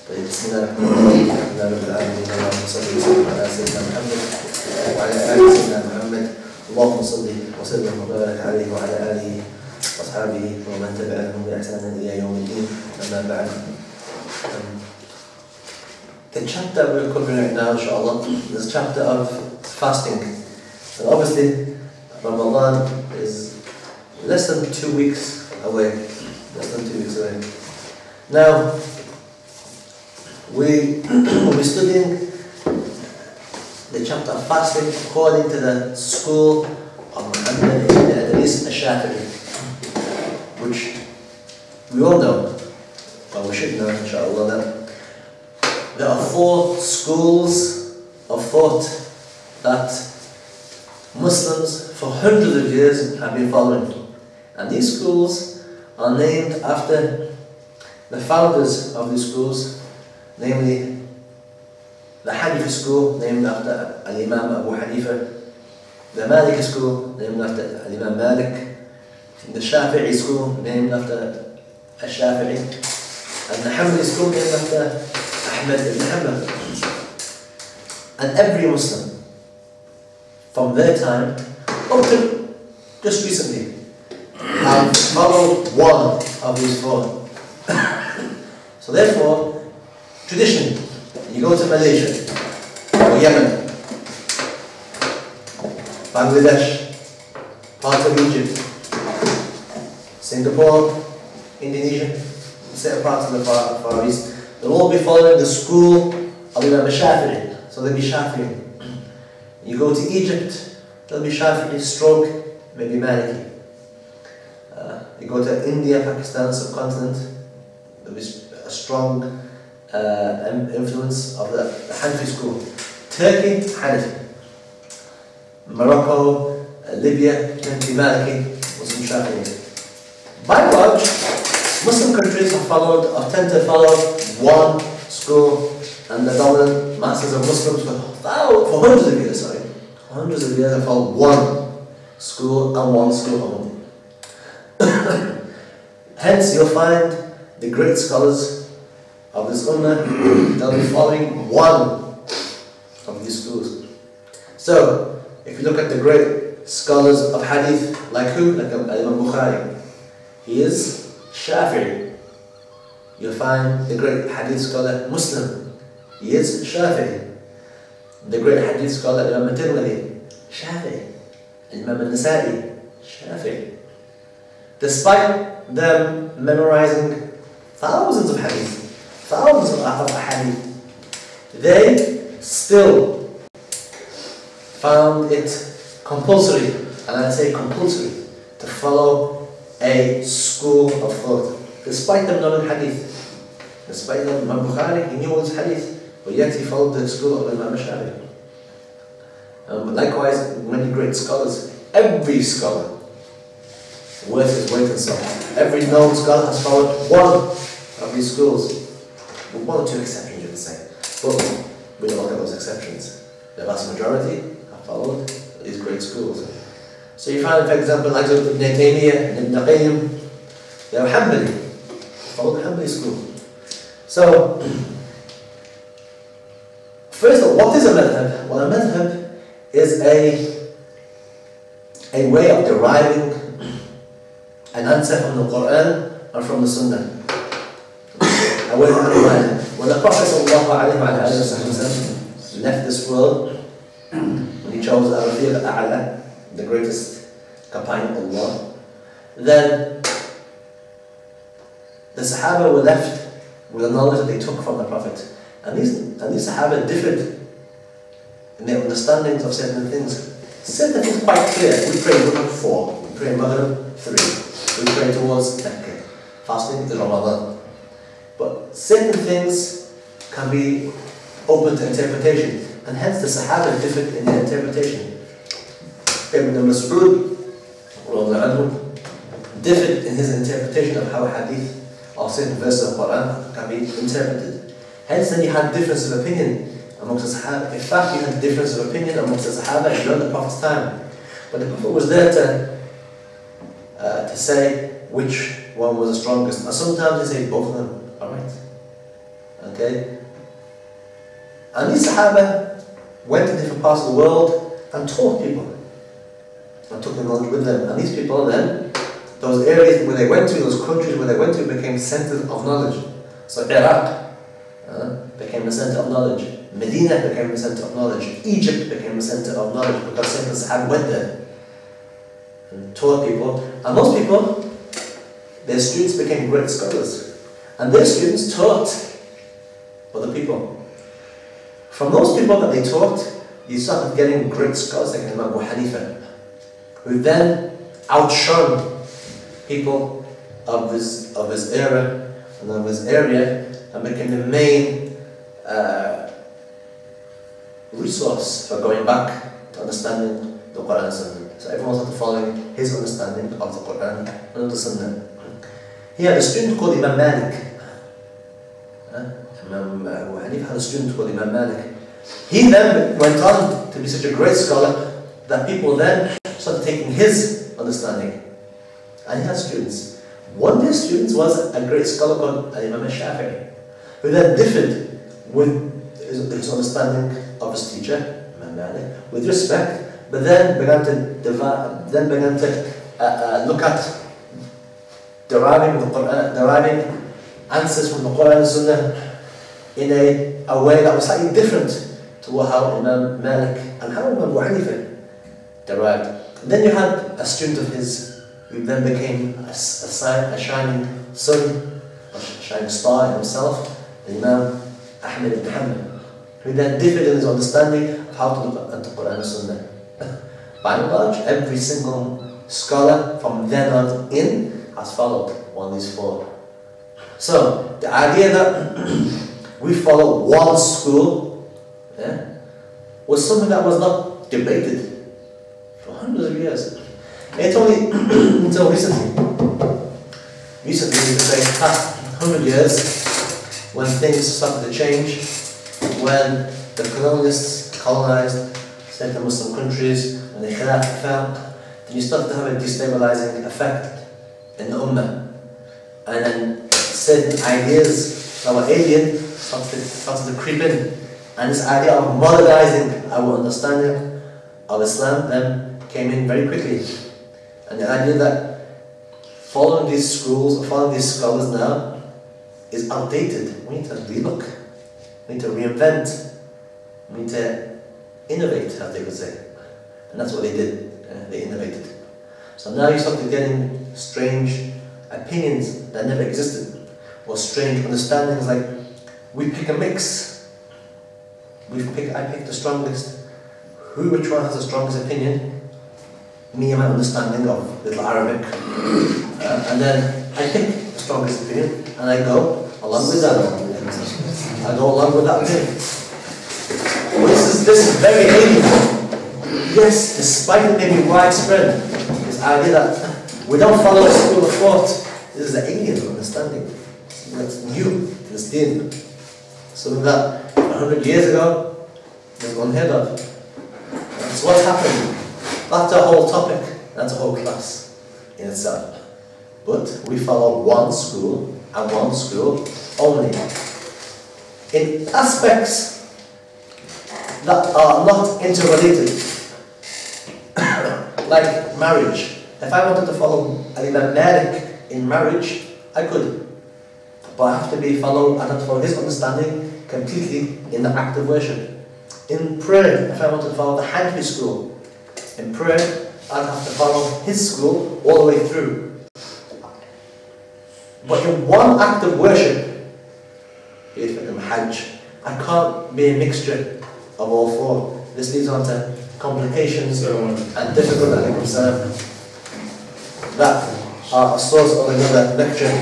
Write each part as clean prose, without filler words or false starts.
بسم الله الرحمن الرحيم الحمد لله رب العالمين اللهم صل وسلم على سيدنا محمد وعلى آل سيدنا محمد اللهم صل وسلم وبارك عليه وعلى آله وأصحابه ومن تبعهم بإحسان إلى يوم الدين أما بعد. The chapter we're covering right now, inshallah, is chapter of fasting. And obviously, Ramadan is less than 2 weeks away. Less than 2 weeks away. Now, we'll be studying the chapter of fasting according to the school of Muhammad ibn Idris al-Shafi'i, which we all know, or we should know, inshallah, that there are 4 schools of thought that Muslims for hundreds of years have been following. And these schools are named after the founders of these schools, namely the Hanifi school, named after al-Imam Abu Hanifa, the Maliki school, named after al-Imam Malik, the Shafi'i school, named after al-Shafi'i, and the Hanbali school, named after Ahmad ibn Hanbal. And every Muslim from their time up to just recently have followed one of these 4. So therefore, traditionally, you go to Malaysia, or Yemen, Bangladesh, part of Egypt, Singapore, Indonesia, certain parts of the Far East, they'll all be following the school of Imam Shafi'i, so they'll be Shafi'i. You go to Egypt, they'll be Shafi'i stroke, maybe Maliki. You go to India, Pakistan, subcontinent, there'll be a strong influence of the Hanafi school. Turkey, Hanafi. Morocco, Libya, plenty Maliki, Muslim Shafi'i. By and large, Muslim countries tend to follow one school, and the dominant masses of Muslims for hundreds of years, hundreds of years have followed one school and one school only. Hence, you'll find the great scholars of this ummah, they'll be following one of these schools. So, if you look at the great scholars of hadith, like who? Like Imam Bukhari, he is Shafi'i. You'll find the great hadith scholar Muslim, he is Shafi'i. The great hadith scholar Imam al-Tirmidhi, Shafi'i. Imam al-Nasa'i, Shafi'i. Despite them memorizing thousands of hadith, thousands of hadith, they still found it compulsory, and I say compulsory, to follow a school of thought. Despite them knowing hadith, despite them, Imam Bukhari, he knew all his hadith, but yet he followed the school of Imam Shafi'i. Likewise, many great scholars, every scholar, worth his weight in salt. Every known scholar has followed one of these schools, with 1 or 2 exceptions, you would say. But we don't look at those exceptions. The vast majority have followed these great schools. So you find, for example, like Ibn Taymiyyah and Ibn Qayyim, they were Hanbali, followed the Hanbali school. So, first of all, what is a madhab? Well, a madhab is a way of deriving an answer from the Quran or from the Sunnah. When the Prophet ﷺ left this world, when he chose Al-Rafiq al-A'la, the greatest companion of Allah, then the Sahaba were left with the knowledge that they took from the Prophet. And these Sahaba differed in their understandings of certain things. Certain things quite clear. We pray Maghrib 4, we pray Maghrib 3. We pray towards Taqwa. Fasting is Ramadan. But certain things can be open to interpretation, and hence the Sahaba differed in their interpretation. Ibn Mas'ud differed in his interpretation of how hadith or certain verses of Quran can be interpreted. Hence then you had difference of opinion amongst the Sahaba. In fact, you had difference of opinion amongst the Sahaba during the Prophet's time. But the Prophet was there to say which one was the strongest. And sometimes they say both of them are right. Okay? And these Sahaba went to different parts of the world and taught people. And took the knowledge with them. And these people then, those areas where they went to, those countries where they went to, became centers of knowledge. So Iraq became the center of knowledge. Medina became the center of knowledge. Egypt became the center of knowledge because certain Sahaba went there and taught people. And most people, their students became great scholars. And their students taught other people. From those people that they taught, you started getting great scholars like Imam Abu Hanifa, who then outshone people of his era and of his area and became the main resource for going back to understanding the Quran and Sunnah. So everyone started following his understanding of the Quran and the Sunnah. He had a student called Imam Malik. Imam Abu Hanifa had a student called Imam Malik. He then went on to be such a great scholar that people then started taking his understanding. And he had students. One of his students was a great scholar called Imam al-Shafi'i, who then differed with his understanding of his teacher, Imam Malik, with respect, but then began to look at deriving answers from the Quran and Sunnah in a way that was slightly different to how Imam Malik and how Imam Abu Hanifa derived. And then you had a student of his who then became a shining sun, a shining star in himself, the Imam Ahmad ibn Hanbal, who then differed in his understanding of how to look at the Quran and Sunnah. By and large, every single scholar from then on in has followed one of these four. So, the idea that we follow one school was something that was not debated for hundreds of years. It's only until recently, you could say past 100 years, when things started to change, when the colonialists colonized certain Muslim countries, and the Khilafah fell, then you started to have a destabilizing effect in the Ummah. And then certain ideas that were alien started to creep in. And this idea of modernizing our understanding of Islam then came in very quickly. And the idea that following these schools, or following these scholars now, is outdated. We need to relook. We need to reinvent. We need to innovate, as they would say. And that's what they did. They innovated. So now you start getting strange opinions that never existed, or strange understandings like, we pick a mix. I pick the strongest. Which one has the strongest opinion? Me and my understanding of little Arabic. And then I pick the strongest opinion and I go along with that. I go along with that thing. Well, this is very alien. Yes, despite it being widespread, this idea that we don't follow a school of thought, this is an alien understanding. That's new to this deen. Something that 100 years ago was unheard of. So what's happened? That's a whole topic, that's a whole class in itself. But we follow one school and one school only. In aspects that are not interrelated, like marriage. If I wanted to follow Imam Malik in marriage, I could. But I have to follow his understanding completely in the act of worship. In prayer, if I wanted to follow the Hanafi school, in prayer, I'd have to follow his school all the way through. But in one act of worship, in Hajj, I can't be a mixture of all four. This leads on to complications and difficulties that are a source of another lecture.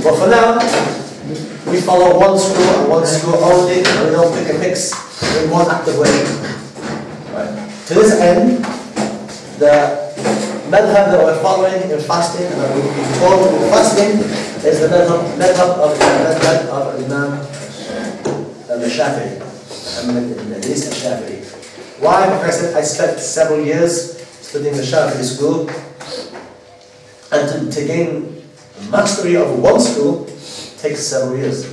But for now, we follow one school and one school only, and we don't pick a mix in one act of worship. Right. To this end, the madhab that we're following in fasting, and that we've been taught in fasting, is the madhab of Imam al-Shafi'i. al-Shafi'i. Why? Because I spent several years studying the Shafi'i school, and to gain mastery of one school, takes several years.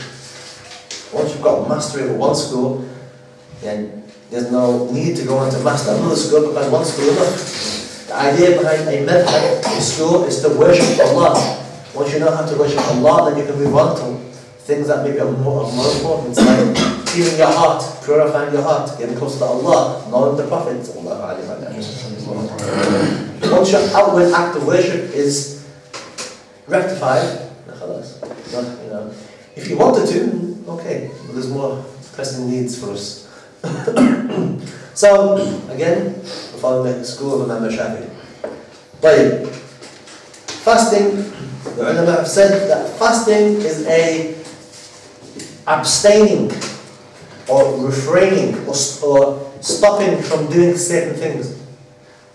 Once you've got mastery over one school, then there's no need to go on to master another school because one school is enough. The idea behind a madhab school is to worship Allah. Once you know how to worship Allah, then you can move on to things that maybe are more important, like cleaning your heart, purifying your heart, getting closer to Allah, knowing the Prophet. Once your outward act of worship is rectified, you know, if you wanted to, okay, but there's more pressing needs for us. So, again, we're following the school of Imam al-Shafi'i. But fasting, the ulama have said that fasting is a abstaining or refraining or stopping from doing certain things.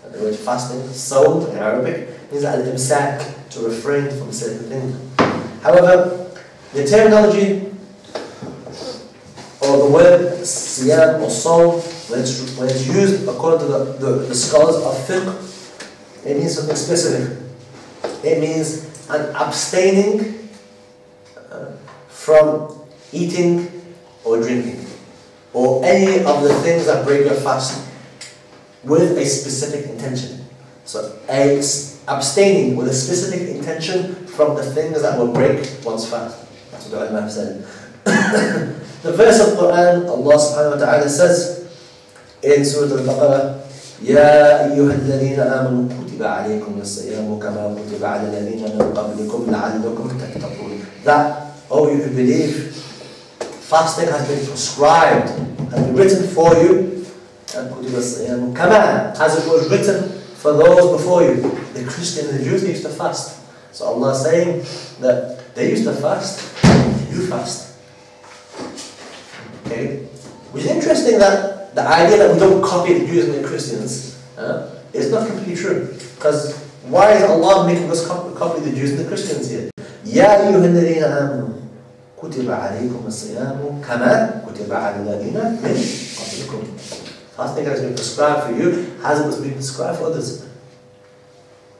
The word fasting, sawm in Arabic, means al-imsak, to refrain from certain things. However, the terminology or the word siyam or sawm, when it's used according to the scholars of fiqh, it means something specific. It means an abstaining from eating or drinking, or any of the things that break your fast, with a specific intention. So, abstaining with a specific intention from the things that will break one's fast. That's what the ulama have said. The verse of Quran, Allah subhanahu wa ta'ala says in Surah Al-Baqarah, يا أيها الذين آمنوا كتب عليكم الصيام كما كتب على الذين من قبلكم لعلكم تتقون. That, oh, you who believe, fasting has been prescribed, has been written for you, and كتب الصيام كما, as it was written for those before you. The Christians and the Jews used to fast. So Allah is saying that they used to fast, you fast. Okay? Which is interesting, that the idea that we don't copy the Jews and the Christians is not completely true. Because why is Allah making us copy the Jews and the Christians here? يَا أَيُّهَا الَّذِينَ آمَنُوا كُتِبَ عَلَيْكُمُ الصِّيَامُ كَمَا كُتِبَ عَلَى الَّذِينَ مِنْ قَبْلِكُم. Fasting has been prescribed for you as it was being prescribed for others.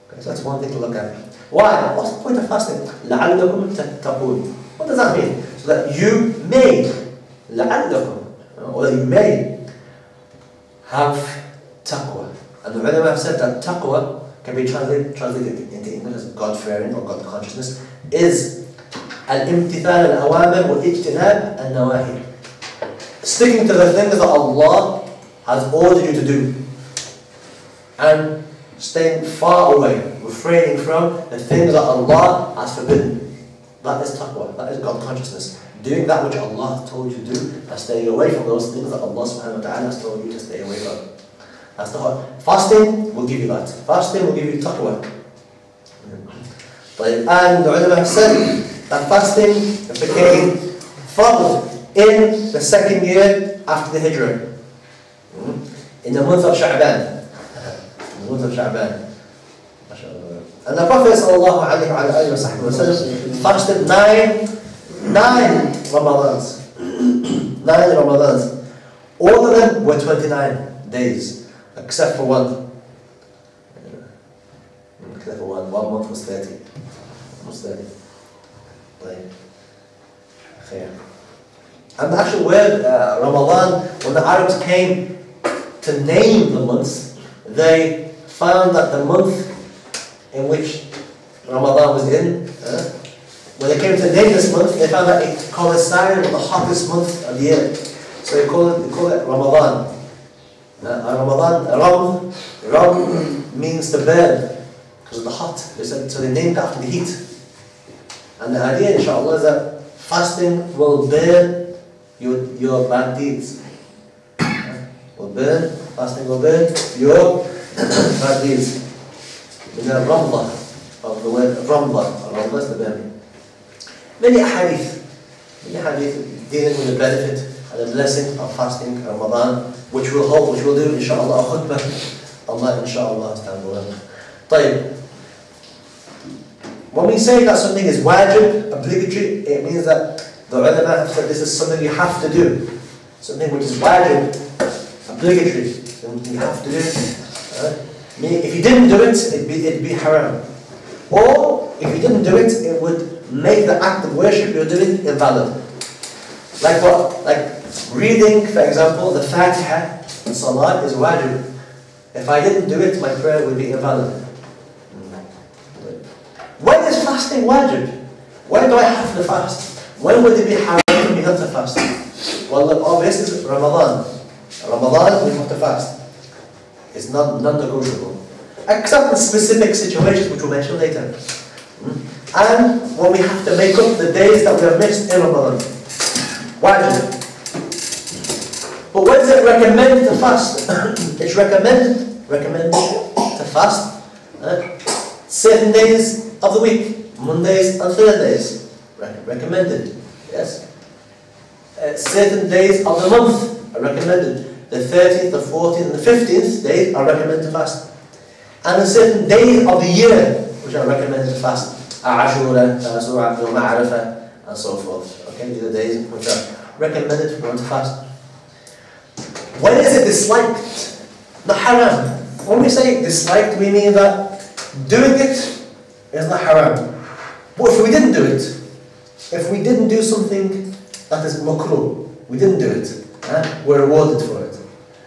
Okay, so that's one thing to look at. Why? What's the point of fasting? لَعَلَّكُمْ تَتَّقُونَ. What does that mean? So that you may, لَعَلَّكُمْ, or that you may have taqwa. And the ulama have said that taqwa can be translated into English as God-fearing or God-consciousness, is al-imtithal al-awamir wal-ijtinab al-nawahi. Sticking to the things that Allah has ordered you to do, and staying far away, refraining from the things that Allah has forbidden. That is taqwa, that is God consciousness. Doing that which Allah told you to do, and staying away from those things that Allah subhanahu wa ta'ala has told you to stay away from. That's taqwa. Fasting will give you that. Fasting will give you taqwa. And the ulama have said that fasting became fard in the second year after the hijrah. In the month of Sha'ban. In the month of Sha'ban. And the Prophet sallallahu alayhi wa sallam fasted nine Ramadans. 9 Ramadans. All of them were 29 days, except for one. Except for one. 1 month was 30. Was 30. And the actual word Ramadan, when the Arabs came to name the months, they found that the month in which Ramadan was in, when they came to name this month, they found that it coincided with the hottest month of the year. So they call it Ramadan. Ramadan, Ram means to burn, because of the hot. They said, so they named it after the heat. And the idea, inshallah, is that fasting will burn your bad deeds. Fasting will burn your bad deeds. In the Ramla of the word Ramla is the burning. Many hadith dealing with the benefit and the blessing of fasting Ramadan, which we'll do inshallah a khutbah. Allah inshallah ta'ala. When we say that something is wajib, obligatory, it means that the ulama have said this is something you have to do. Something which is wajib, obligatory, something you have to do. If you didn't do it, it'd be haram. Or if you didn't do it, it would make the act of worship you're doing invalid. Like what? Like reading, for example, the Fatiha in Salah is wajib. If I didn't do it, my prayer would be invalid. When is fasting wajib? When do I have to fast? When would it be haram for me not to fast? Well, the obvious is Ramadan. Ramadan, we have to fast. It's non-negotiable. Except in specific situations which we'll mention later. And when we have to make up the days that we have missed in Ramadan. Wajib. But when is it recommended to fast? It's recommended to fast certain days of the week, Mondays and Thursdays. Recommended, yes. Certain days of the month are recommended. The 13th, the 14th, and the 15th days are recommended to fast. And certain days of the year which are recommended to fast. Ashura, Tasu'a, Ma'arifah, and so forth. Okay, these are days which are recommended for one to fast. When is it disliked? Not haram. When we say disliked, we mean that doing it is not haram. But if we didn't do it, if we didn't do something that is makruh, we didn't do it, we're rewarded for it.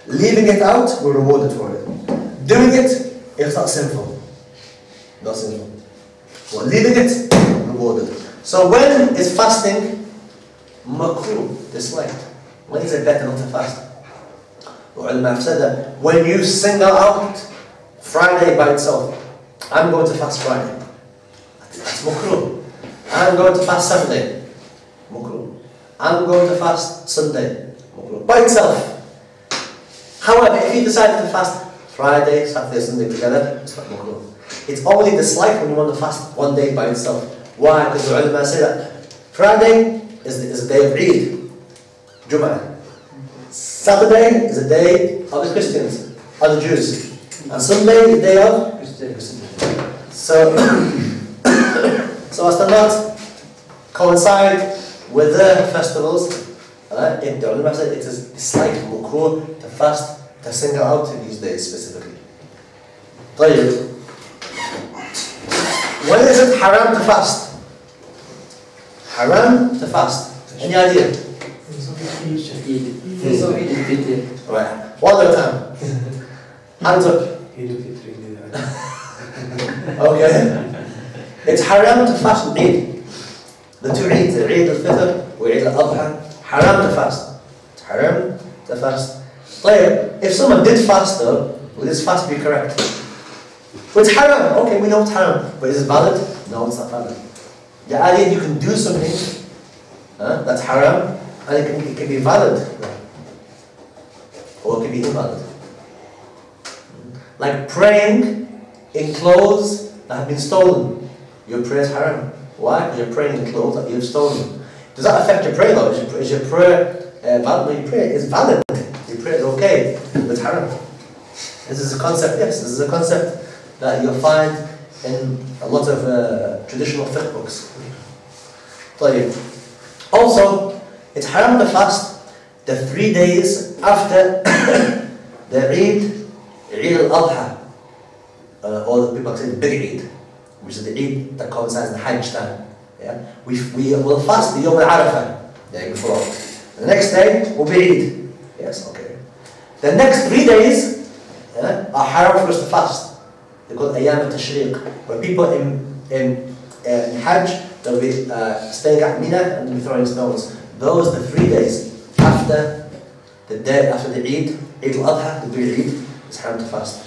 Leaving it out, we're rewarded for it. Doing it, it's not sinful. Not sinful. Well, leaving it, rewarded. So when is fasting makruh, disliked? When is it better not to fast? The ulama have said that when you single out Friday by itself, I'm going to fast Friday. That's makruh. I'm going to fast Saturday. Makruh. I'm going to fast Sunday. Makruh. By itself. However, if you decide to fast Friday, Saturday, Sunday together, it's not makruh. It's only disliked when you want to fast one day by itself. Why? Because the ulama say that Friday is a day of Eid, Jum'ah. Saturday is a day of the Christians, of the Jews. And Sunday is a day of Christians. So as to not coincide with their festivals, the ulama said it is disliked, makruh, to fast, to single out these days specifically. طيب. When is it haram to fast? Haram to fast. Any idea? Right. One at a time. Hands up. Okay. It's haram to fast on Eid. The two Eids, Eid al-Fitr or Eid al-Adha, haram to fast. It's haram to fast. If someone did fast though, would his fast be correct? But it's haram. Okay, we know it's haram. But is it valid? No, it's not valid. The idea you can do something that's haram and it can be valid. Or it can be invalid. Like praying in clothes that have been stolen. Your prayer is haram. Why? Because you're praying in clothes that you've stolen. Does that affect your prayer though? Is your prayer valid? No, your prayer is valid. Your prayer is okay, but it's haram. This is a concept, yes, this is a concept that you'll find in a lot of traditional fiqh books. Also, it's haram to fast the 3 days after the Eid al-Adha, or the people say the big Eid, which is the Eid that coincides in Hajj time. Yeah? We will fast the Yom al-Arafah, the day before. The next day will be Eid. Yes, okay. The next 3 days are haram for us to fast. They're called Ayam al-Tashriq, where people in Hajj, they'll be staying at Mina and they'll be throwing stones. Those are the 3 days after the day after the Eid, Eid al-Adha, the big Eid, it's haram to fast.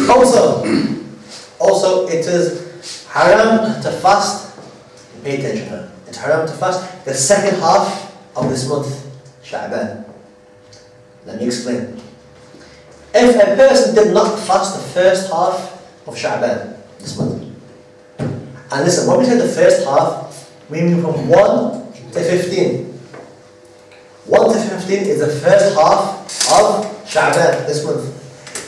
Also, it is haram to fast. Pay attention now. It's haram to fast the second half of this month, Sha'ban. Let me explain. If a person did not fast the first half of Sha'ban this month, and listen, when we say the first half, we mean from 1 to 15. 1 to 15 is the first half of Sha'ban this month.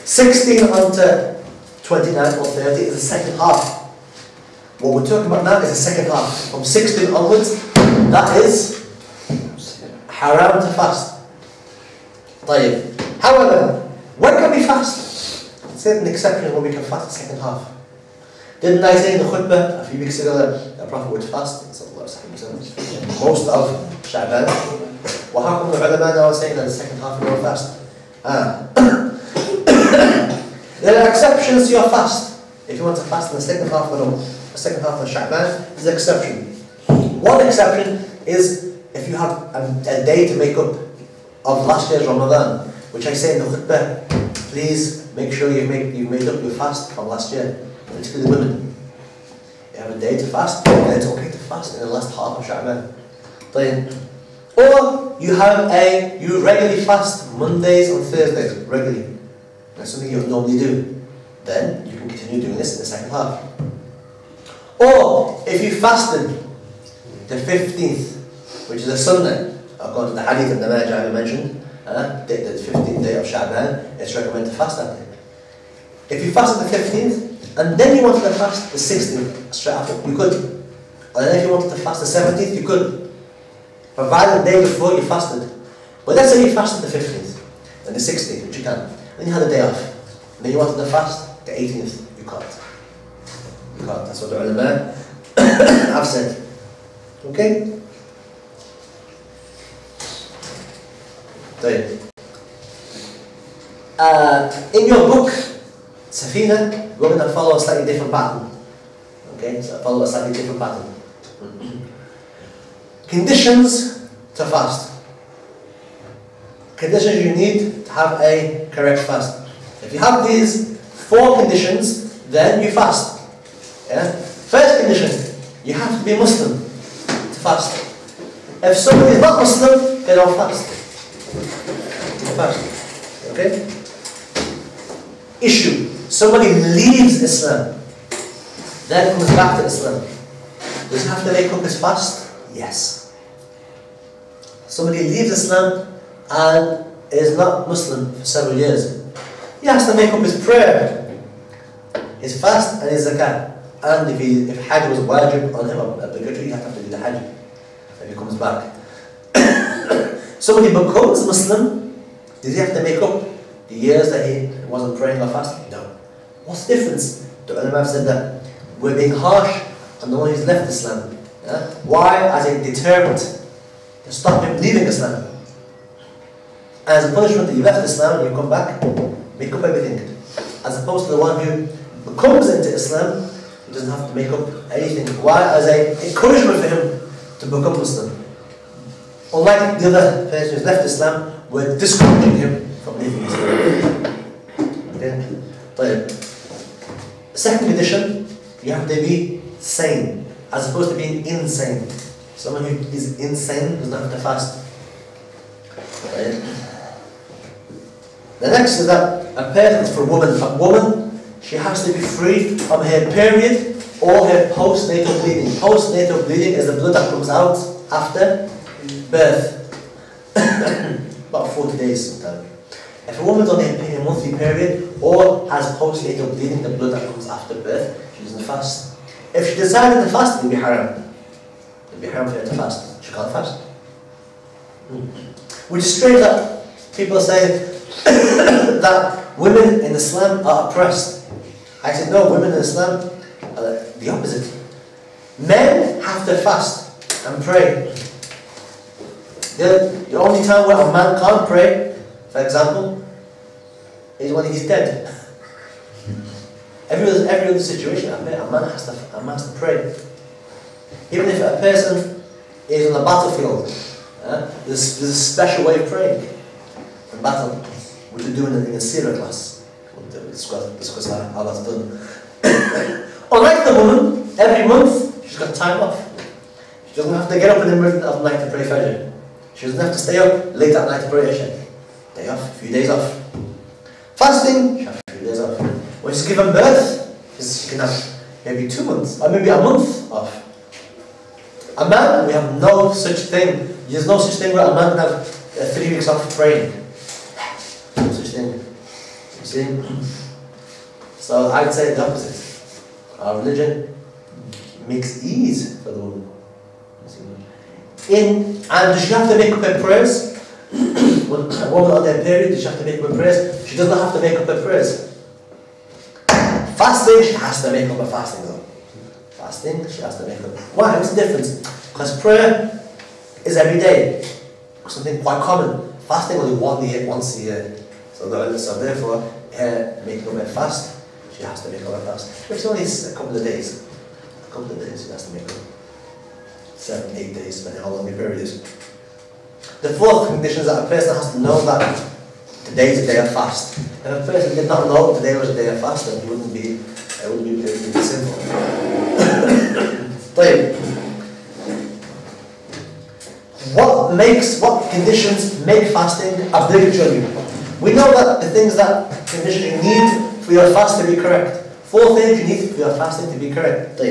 16 unto 29 or 30 is the second half. What we're talking about now is the second half. From 16 onwards, that is haram to fast. However, when can we fast? Certain exceptions when we can fast the second half. Didn't I say in the khutbah a few weeks ago that the Prophet would fast? Most of Sha'ban. Well, how come the ulama now are saying that the second half of your fast? There are exceptions to your fast. If you want to fast in the second half of Sha'ban, there's an exception. One exception is if you have a day to make up of last year's Ramadan, which I say in the khutbah, please make sure you've made up your fast from last year, particularly the women. You have a day to fast, then it's okay to fast in the last half of Sha'ban. Or you regularly fast Mondays and Thursdays, regularly. That's something you normally do. Then you can continue doing this in the second half. Or if you fasted the 15th, which is a Sunday, according to the hadith of the Naja I mentioned, the 15th day of Sha'ban, it's recommended to fast that day. If you fasted the 15th, and then you wanted to fast the 16th straight after, you could. And then if you wanted to fast the 17th, you could. Provided the day before you fasted. But let's say you fasted the 15th, and the 16th, which you can. Then you had a day off. And then you wanted to fast the 18th, you can't. You can't. That's what the ulama have said. Okay? In your book, Safinat, we're going to follow a slightly different pattern. Okay, so follow a slightly different pattern. Conditions to fast. Conditions you need to have a correct fast. If you have these 4 conditions, then you fast. Yeah? First condition, you have to be Muslim to fast. If somebody is not Muslim, they don't fast. They fast. Okay? Issue. Somebody leaves Islam, then comes back to Islam. Does he have to make up his fast? Yes. Somebody leaves Islam and is not Muslim for several years. He has to make up his prayer, his fast and his zakat. And if Hajj was wajib on him, obligatory, he has to do the Hajj if he comes back. Somebody becomes Muslim, does he have to make up the years that he wasn't praying or fasting? No. What's the difference? The ulama said that we're being harsh on the one who's left Islam. Yeah? Why? As a deterrent to stop him leaving Islam. As a punishment that you left Islam and you come back, make up everything. As opposed to the one who comes into Islam, he doesn't have to make up anything. Why? As an encouragement for him to become Muslim. Unlike the other person who's left Islam, we're discouraging him from leaving Islam. Okay? Second condition, you have to be sane, as opposed to being insane. Someone who is insane does not have to fast. Right? The next is that a person, for a woman, she has to be free from her period or her postnatal bleeding. Postnatal bleeding is the blood that comes out after birth. About 40 days sometimes. If a woman's on a monthly period or has postnatal bleeding, the blood that comes after birth, she doesn't fast. If she decided to fast, it would be haram. It would be haram for her to fast. She can't fast. Which is strange that people say that women in Islam are oppressed. I said, no, women in Islam are the opposite. Men have to fast and pray. The only time where a man can't pray, for example, is when he's dead. Every other situation, a man has to pray. Even if a person is on a battlefield, there's a special way of praying in battle, which we do in the Sirah class. We'll discuss how that's done. Unlike the woman, every month she's got time off. She doesn't have to get up in the middle of the night to pray Fajr. She doesn't have to stay up late at night to pray Isha. Day off, a few days off. Fasting, she has a few days off. When she's given birth, she can have maybe 2 months, or maybe a month off. A man, we have no such thing. There's no such thing where a man can have 3 weeks off praying. No such thing. You see? So I'd say the opposite. Our religion makes ease for the woman. And does she have to make up her prayers? When a woman on their period, does she have to make up her prayers? She does not have to make up her prayers. Fasting, she has to make up a fasting though. Fasting, she has to make up. Why? What's the difference? Because prayer is every day. Something quite common. Fasting only once a year. So therefore, her making up a fast, she has to make up a fast. It's only a couple of days. A couple of days she has to make up. 7, 8 days, depending how long the period is. The fourth condition is that a person has to know that today is a day of fast. If a person did not know today was a day of fast, then it wouldn't be simple. What conditions make fasting obligatory? We know that the things that condition you need for your fast to be correct. 4 things you need for your fasting to be correct.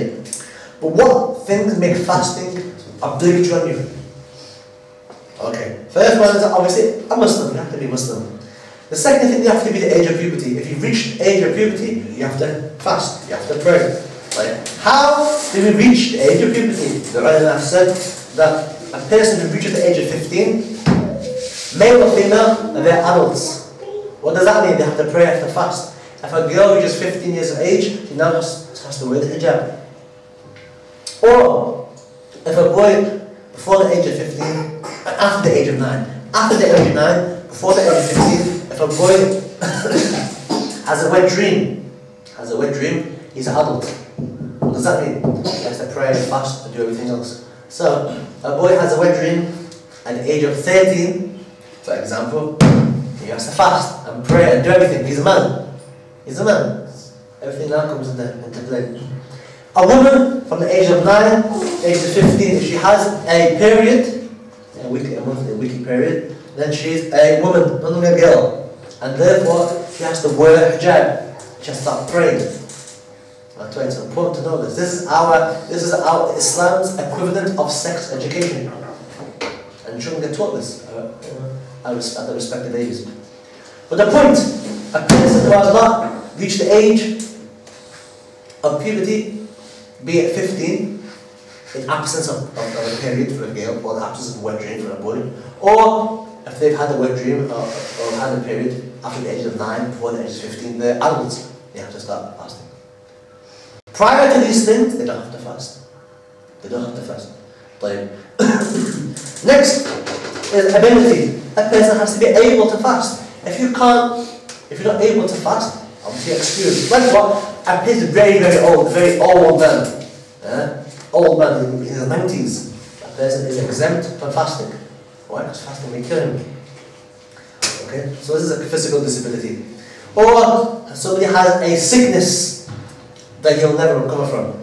But what things make fasting obligatory on you? Okay, first one is obviously a Muslim, you have to be Muslim. The second thing, you have to be the age of puberty. If you've reached the age of puberty, you have to fast, you have to pray. Right? How do we reach the age of puberty? The ulama have said that a person who reaches the age of 15, male or female, they're adults. What does that mean? They have to pray, have to fast. If a girl reaches 15 years of age, she now has to wear the hijab. Or, if a boy, before the age of 15, after the age of 9, after the age of 9, before the age of 15, if a boy has a wet dream, he's an adult. What does that mean? He has to pray, fast, and do everything else. So, a boy has a wet dream at the age of 13, for example, he has to fast and pray and do everything. He's a man. He's a man. Everything now comes into play. A woman from the age of 9, age of 15, if she has a period, a weekly period, then she's a woman, not only a girl. And therefore, she has to wear hijab. She has to start praying. That's why it's important to know this. This is our Islam's equivalent of sex education. And children get taught this at the respective ages. But the point, a person who has not reached the age of puberty, be it 15, in absence of a period for a girl, or the absence of a wet dream for a boy, or if they've had a wet dream or had a period after the age of 9, before the age of 15, they're adults. They have to start fasting. Prior to these things, they don't have to fast. They don't have to fast. Next is ability. A person has to be able to fast. If you're not able to fast, obviously excused. Like what? A person is very old man. Old man in his 90s. That person is exempt from fasting. Why? Because fasting may kill him. Okay? So this is a physical disability. Or somebody has a sickness that he'll never recover from.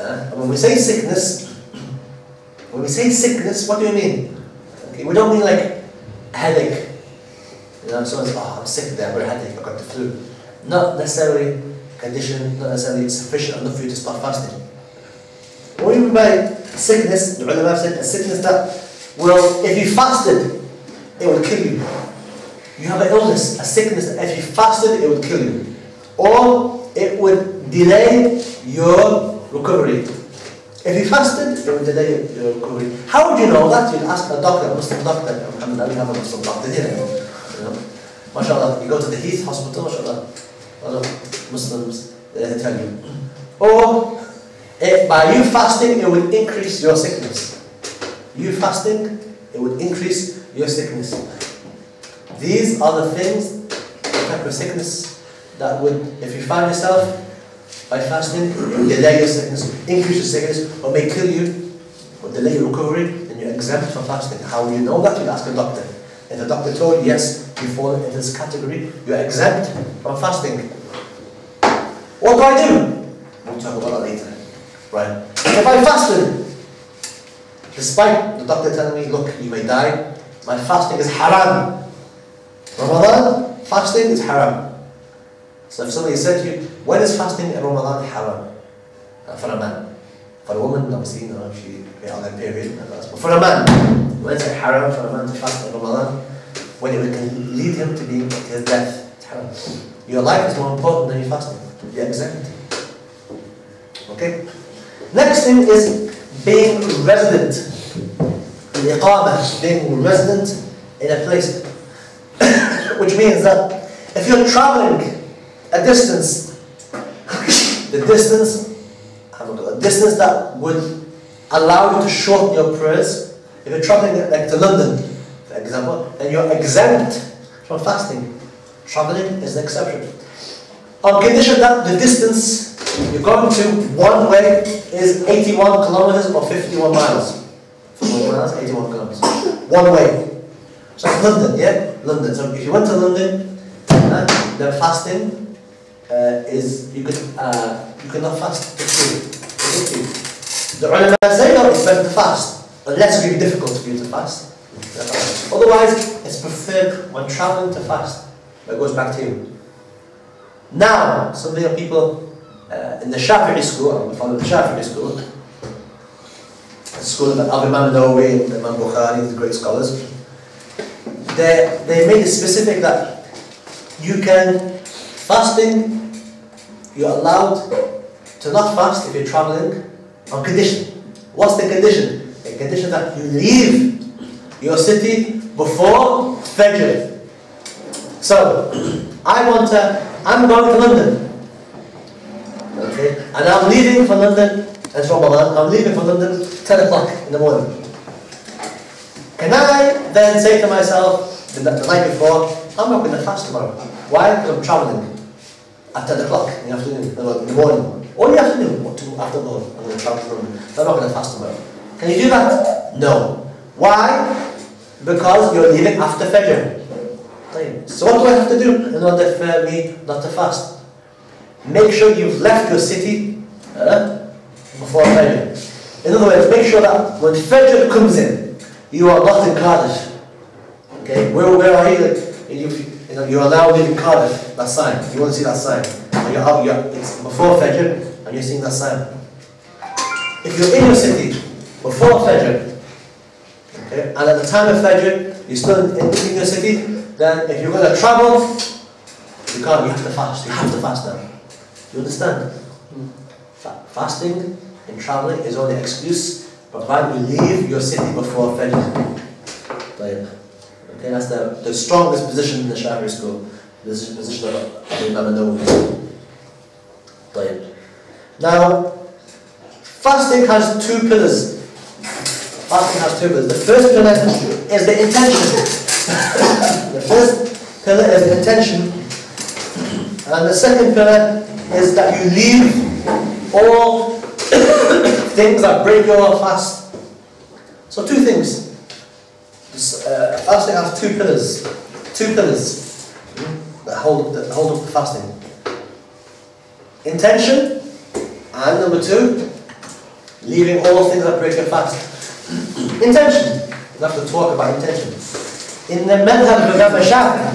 And when we say sickness, what do you mean? Okay, we don't mean like a headache. You know, someone says, oh, I'm sick today, I've got a headache, I've got the flu. Not necessarily condition, not necessarily sufficient enough for you to start fasting. What do you mean by sickness? The ulama have said a sickness that will, if you fasted, it will kill you. You have an illness, a sickness that if you fasted, it would kill you. Or it would delay your recovery. If you fasted, it would delay your recovery. How would you know that? You'd ask a doctor, a Muslim doctor. Alhamdulillah, we have a Muslim doctor here. You know? MashaAllah, you go to the Heath Hospital, MashaAllah. A lot of Muslims, they tell you. Or, by you fasting, it would increase your sickness. You fasting, it would increase your sickness. These are the things, the type of sickness that would, if you find yourself by fasting, it will delay your sickness, increase your sickness, or may kill you, or delay your recovery, then you're exempt from fasting. How do you know that? You ask a doctor. If the doctor told you, yes, you fall into this category, you're exempt from fasting. What do I do? We'll talk about that later. Right? If I fasted, despite the doctor telling me, look, you may die, my fasting is haram. Ramadan, fasting is haram. So if somebody said to you, when is fasting in Ramadan haram? For a man. For a woman, obviously, she may on that period. But for a man, when is it haram for a man to fast in Ramadan? When it can lead him to his death. It's haram. Your life is more important than your fasting. You're exempt. Okay? Next thing is being resident. Al-Iqamah, being resident in a place. Which means that if you're traveling a distance the distance that would allow you to shorten your prayers. If you're traveling like to London, for example, then you're exempt from fasting. Traveling is an exception. On condition that the distance you're going to one way is 81 kilometers or 51 miles. 51 miles, 81 kilometers. One way. So London, yeah? London. So if you went to London, then fasting you could not fast for free. The ulama say no, it's better to fast, unless it's really difficult for you to fast. Otherwise, it's preferred when traveling to fast. That goes back to you. Now, some of the people in the Shafi'i school, we follow the Shafi'i school, the school of Imam Nawawi and Imam Bukhari, the great scholars, they made it specific that you can, fasting, you're allowed to not fast if you're traveling on condition. What's the condition? The condition that you leave your city before Fajr. So, I'm going to London, okay, and I'm leaving for London, and from Ramadan, I'm leaving for London 10 o'clock in the morning. Can I then say to myself, the night before, I'm not going to fast tomorrow? Why? Because I'm travelling at 10 o'clock in the afternoon, in the morning. Or in the afternoon, or afternoon, I'm going to travel to London, so I'm not going to fast tomorrow. Can you do that? No. Why? Because you're leaving after Fajr. So what do I have to do in order for me not to fast? Make sure you've left your city before Fajr. In other words, make sure that when Fajr comes in, you are not in Cardiff. Okay, where are you? You are now leaving Cardiff. That sign. You want to see that sign? It's before Fajr, and you're seeing that sign. If you're in your city before Fajr, okay, and at the time of Fajr, you're still in your city, then if you're going to travel, you have to fast. You have to fast now. You understand? Fasting in traveling is only an excuse, provided you leave your city before Fajr. Okay, that's the strongest position in the Shafi'i school, the position of Imam Nawawi. Now, fasting has two pillars. The first pillar is the intention. The first pillar is the intention, and the second pillar is that you leave all things that break your fast. So two things. Fasting has two pillars that hold up the fasting. Intention, and number two, leaving all things that break your fast. Intention. We have to talk about intention. In the madhab of Imam Shafi'i,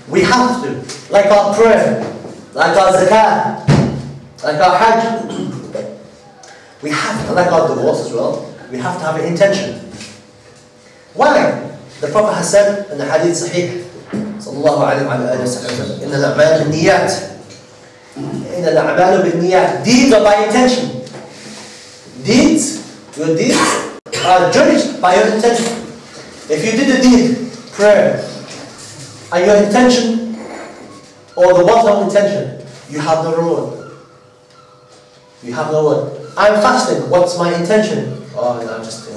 we have to, like our prayer, like our zakah, like our hajj, we have to, like our divorce as well, we have to have an intention. Why? The Prophet has said in the hadith sahih, sallallahu alayhi wa sallam, inna al-a'mal bin-niyat. Inna al-a'mal bin-niyat. Deeds are by intention. Your deeds are judged by your intention. If you did a deed, prayer, and your intention, or the bottom intention, you have no reward. You have no reward. I'm fasting, what's my intention? Oh, no, I'm just,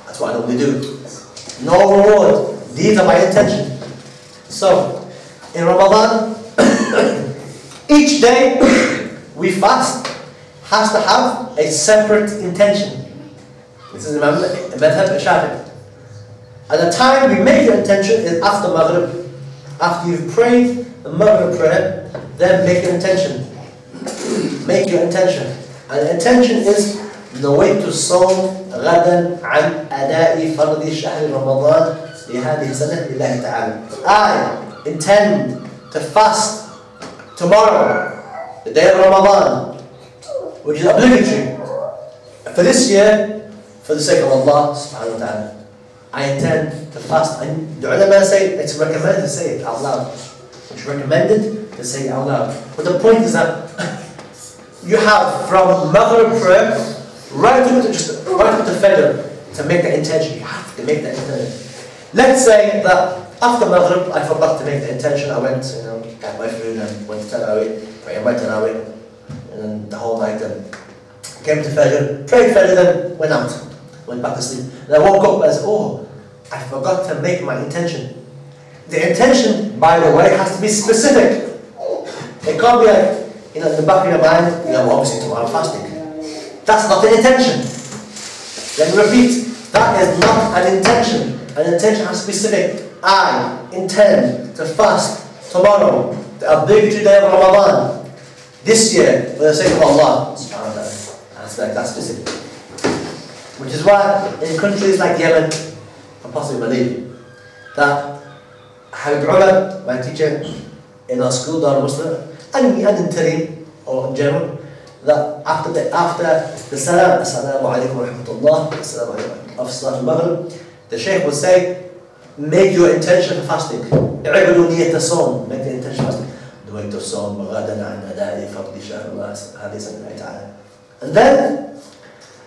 that's what I normally do. No reward. Deeds are my intention. So, in Ramadan, each day we fast has to have a separate intention. This is Imam Madhab al-Shafi'i. At the time we make your intention is after Maghrib. After you've prayed the Maghrib prayer, then make your intention. Make your intention. And the intention is نويت الصوم غدا عن أداء فرض شهر رمضان لهذه السنة لله تعالى. I intend to fast tomorrow, the day of Ramadan, which is obligatory for this year, for the sake of Allah subhanahu wa ta'ala. I intend to fast. And the ulama say it's recommended to say it out loud. It's recommended to say it out loud. But the point is that you have from Maghrib prayer right up to Fajr to make the intention. You have to make that intention. Let's say that after Maghrib, I forgot to make the intention. I went, got my food and went to Tarawih, prayed my Tarawih, and then the whole night and came to Fajr, prayed Fajr, then went out, went back to sleep. And I woke up and I said, oh, I forgot to make my intention. The intention, by the way, has to be specific. It can't be like, in the back of your mind, obviously tomorrow I'm fasting. That's not the intention. Let me repeat, that is not an intention. An intention has to be specific. I intend to fast tomorrow, the obligatory day of Ramadan, this year, for the sake of Allah. That's specific. Which is why in countries like Yemen, and possibly Malaysia, that Habib Umar, my teacher in our school, Dar Muslim, and in Tarim, or in general, that after the salam, assalamu alaikum wa rahmatullah, assalamu alaikum of Salat al-Maghrib, the Sheikh would say, make your intention for fasting. اعملوا نية الصوم, make the intention for fasting. نويت الصوم غدا عن أداء فرض شهر الله هذه سنة الله تعالى. And then,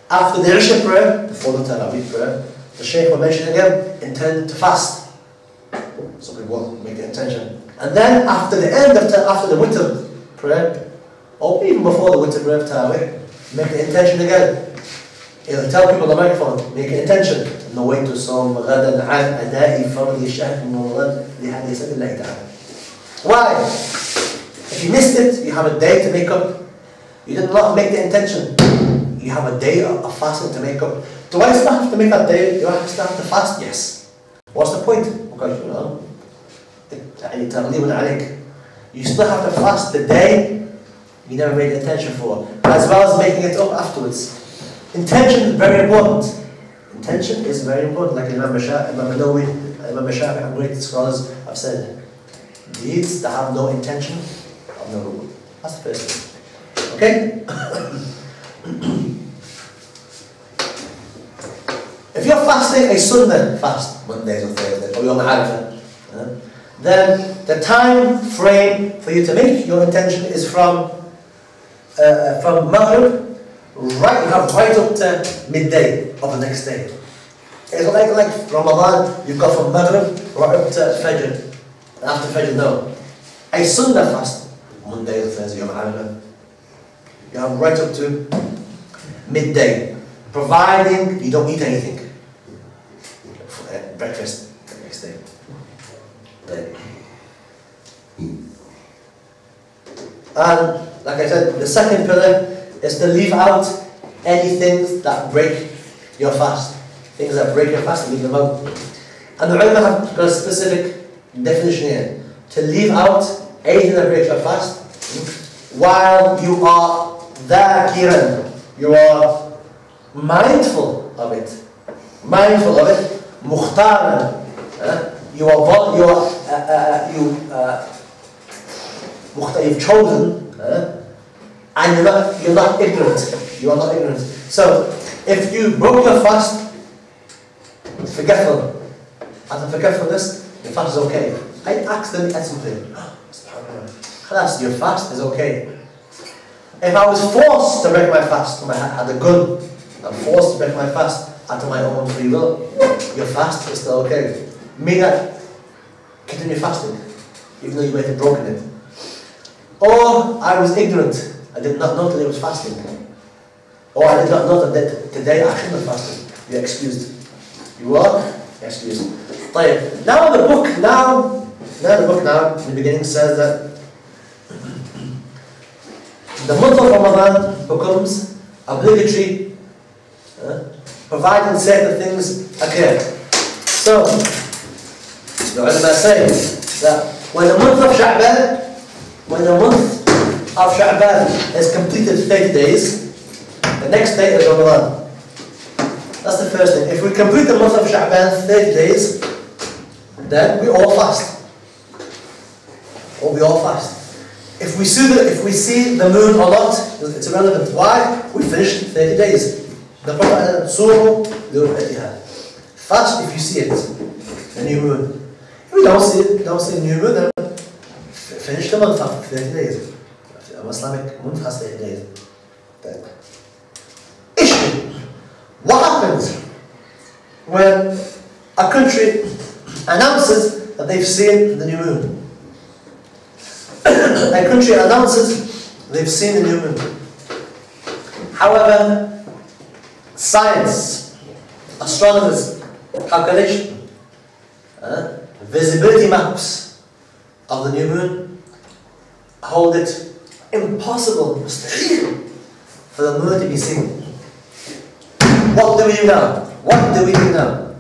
after the Isha prayer, before the Tarawih prayer, the Sheikh will mention again, intend to fast. So people make the intention. And then after the end of after the Witr prayer, or even before the Witr prayer of Tarawih, make the intention again. He'll tell people on the microphone, make an intention. نويت الصوم غدا عن أداء فرض شهر رمضان لهذه سنة الله تعالى. Why? If you missed it, you have a day to make up. You did not make the intention. You have a day of fasting to make up. Do I still have to make that day? Do I still have to fast? Yes. What's the point? Because you still have to fast the day you never made the intention for, as well as making it up afterwards. Intention is very important. Intention is very important, like Imam Nawawi, Imam Shafi'i, and great scholars have said. Deeds that have no intention have no reward. That's the first thing. Okay? If you're fasting a Sunnah fast, Mondays or Thursdays, or Yom Arafah, then the time frame for you to make your intention is from Maghrib, right up to midday of the next day. It's like Ramadan, you've got from Maghrib right up to Fajr. After Fajr, no. A Sunnah fast, Monday or Thursday, Yom Arafah, you have right up to midday, providing you don't eat anything. Breakfast the next day. And like I said, the second pillar is to leave out any things that break your fast. Things that break your fast, leave them out. And the ulama have got a specific definition here. To leave out anything that breaks your fast while you are dhakiran, you are mindful of it. Mindful of it. Mukhtaran. You've chosen, and you're not ignorant. You are not ignorant. So, if you broke your fast, forgetful. Out of forgetfulness, your fast is okay. I accidentally ate something. Khalas, your fast is okay. If I was forced to break my fast, I had a gun, I'm forced to break my fast out of my own free will, your fast is still okay. May not continue fasting, even though you might have broken it. Or I was ignorant, I did not know that I was fasting. Or I did not know that today I shouldn't have fasted. You're excused. You are excused. Now the book in the beginning says that the month of Ramadan becomes obligatory, providing certain things occur. So, the ulama say that when the month of Sha'ban is completed 30 days, the next day is Ramadan. That's the first thing. If we complete the month of Sha'ban 30 days, then we all fast. Or we all fast. If we see the moon or not, it's irrelevant. Why? We finished 30 days. The Prophet said, fast if you see it, the new moon. If we don't see the new moon, then finish the month after 30 days. A Islamic month has 30 days. Issue. What happens when a country announces that they've seen the new moon. A country announces they've seen the new moon. However, science, astronomers, calculation, visibility maps of the new moon hold it impossible, mustahil, for the moon to be seen. What do we do now? What do we do now?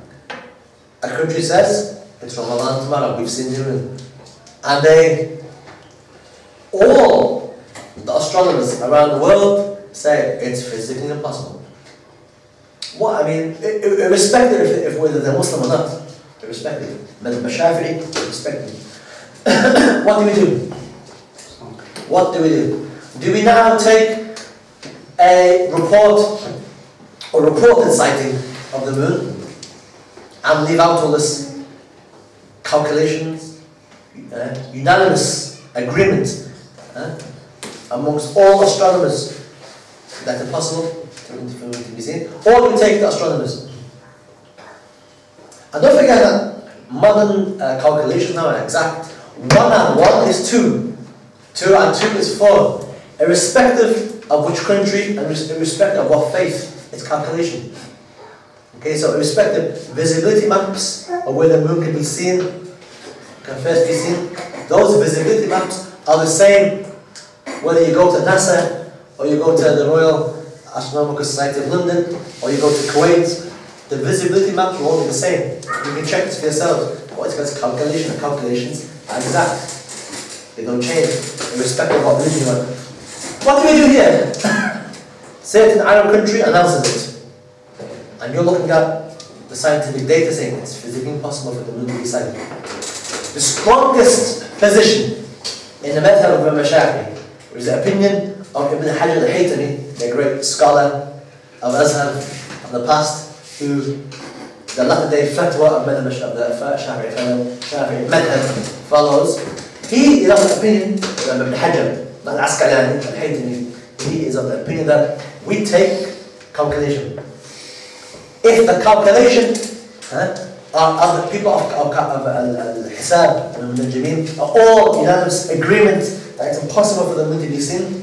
A country says, it's Ramadan tomorrow, we've seen the moon. And all the astronomers around the world say it's physically impossible. What, I mean, irrespective if whether they're Muslim or not, irrespective. Madhab al-Shafi'i, irrespective. What do we do? What do we do? Do we now take a report or reported sighting of the moon and leave out all this calculations, unanimous agreement amongst all astronomers that it's possible to be seen, or do we take the astronomers? And don't forget that modern calculations now are exact. 1 and 1 is 2. 2 and 2 is 4. Irrespective of which country and irrespective of what faith, it's calculation. Okay, so irrespective, visibility maps of where the moon can be seen, can first be seen, those visibility maps are the same whether you go to NASA or you go to the Royal Astronomical Society of London or you go to Kuwait. The visibility maps will all be the same. You can check this for yourselves. What is calculation? The calculations are exact. They don't change, irrespective of what religion you are. What do we do here? Say it's an Arab country announces it. And you're looking at the scientific data saying it's physically impossible for the moon to be sighted. The strongest position in the madhab of Imam Shafi'i is the opinion of Ibn Hajar al-Haytami, the great scholar of Azhar of the past, who the latter day fatwa of the Shafi'i madhab follows. He is of the opinion, Ibn Hajar, not Asqalani, al-Haytami, he is of the opinion that we take calculation. If the calculation of the people of al-Hisab and al-Najmin are all unanimous agreement that it's impossible for the moon to be seen,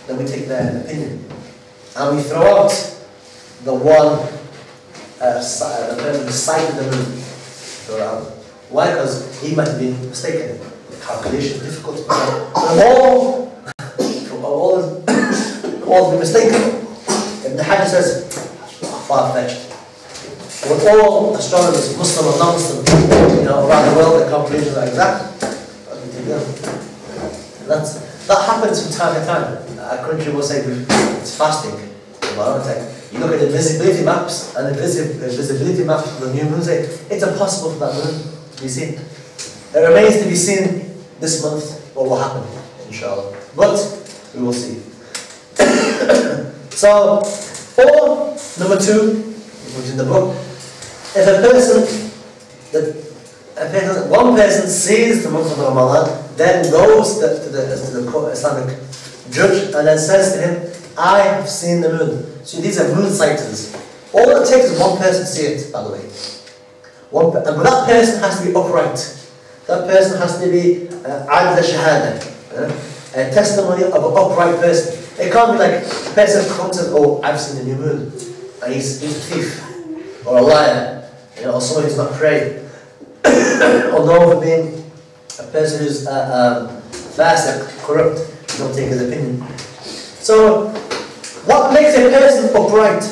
then we take their opinion. And we throw out the one the person who sighted the moon. Throw it out. Why? Because he might have been mistaken. The calculation is difficult. All be mistaken. Ibn Hajar says, far-fetched. With all astronomers, Muslim or non-Muslim, around the world, the calculations are exact. That happens from time to time. A country will say it's fasting. You look at the visibility maps, and the visibility maps of the new moon say it's impossible for that moon to be seen. It remains to be seen this month what will happen, inshallah. But we will see. So, or number 2, which is in the book, if one person sees the month of Ramadan, then goes to the Islamic judge and then says to him, I have seen the moon. So these are moon sighters. All it takes is one person to see it, by the way. But that person has to be upright. That person has to be adl shahada, a testimony of an upright person. It can't be like a person comes and says, oh, I've seen the new moon, and he's a thief, or a liar, or someone who's not praying. Or known for being a person who's fasiq, corrupt, you don't take his opinion. So, what makes a person upright?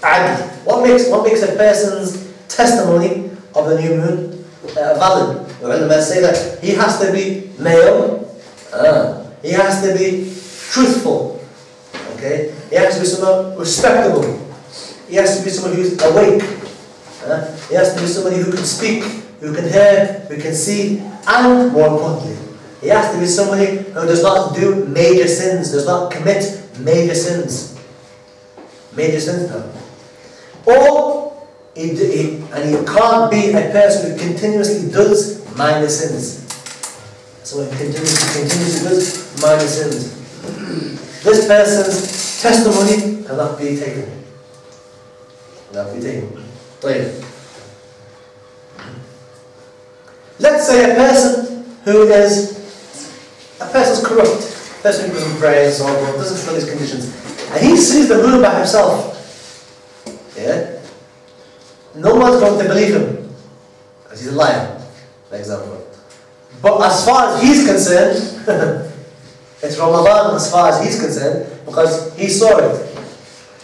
Adl. What makes a person's testimony of the new moon valid? The ulama say that he has to be male, he has to be truthful, okay? He has to be someone respectable, he has to be someone who's awake, he has to be somebody who can speak, who can hear, who can see, and more importantly, he has to be somebody who does not do major sins, does not commit major sins. Major sins, no. Or, he can't be a person who continuously does minor sins. So he continuously does minor sins. This person's testimony cannot be taken. Cannot be taken. Let's say a person who is, a person's corrupt, a person who doesn't pray and so on, doesn't fulfill these conditions, and he sees the moon by himself. Yeah? No one's going to believe him, because he's a liar, for example. But as far as he's concerned, it's Ramadan as far as he's concerned, because he saw it.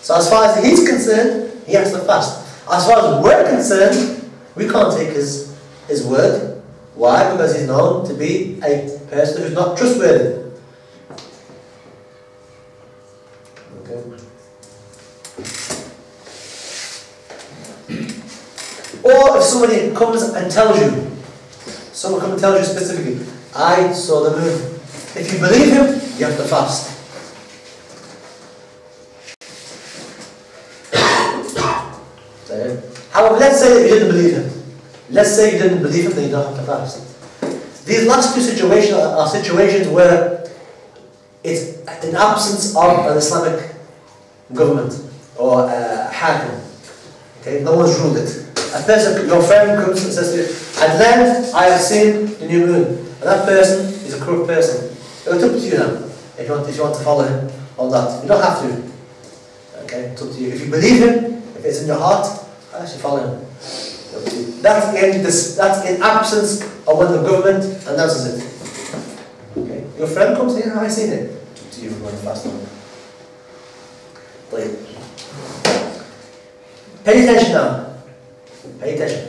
So as far as he's concerned, he has to fast. As far as we're concerned, we can't take his word. Why? Because he's known to be a person who's not trustworthy. Okay. Or if somebody comes and tells you, someone comes and tells you specifically, I saw the moon. If you believe him, you have to fast. However, let's say that you didn't believe him. Let's say you didn't believe him, then you don't have to fast. These last two situations are situations where it's an absence of an Islamic government or a hakim. Okay, no one's ruled it. A person, your friend comes and says to you, and then I have seen the new moon. And that person is a corrupt person. It's up to you now, if you want to follow him on that. You don't have to. Okay, it's up to you. If you believe him, if it's in your heart, actually follow him. That's in absence of when the government announces it. Okay, your friend comes here, I've seen it. It's up to you if you want to fast on. Wait. Pay attention now. Pay attention.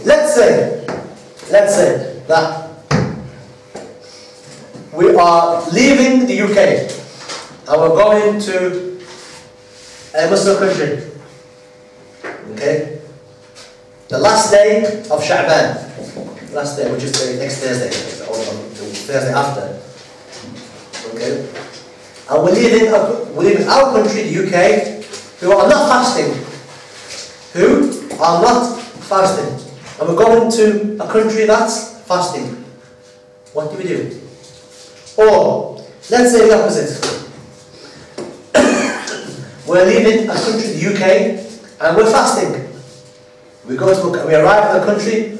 Let's say that we are leaving the UK and we're going to a Muslim country. Okay? The last day of Sha'ban. Last day, which is the next Thursday, or the Thursday after. Okay? And we're leaving our country, the UK, who are not fasting. Who are not fasting. And we're going to a country that's fasting. What do we do? Or, let's say the opposite. We're leaving a country, the UK, and we're fasting. We arrive in a country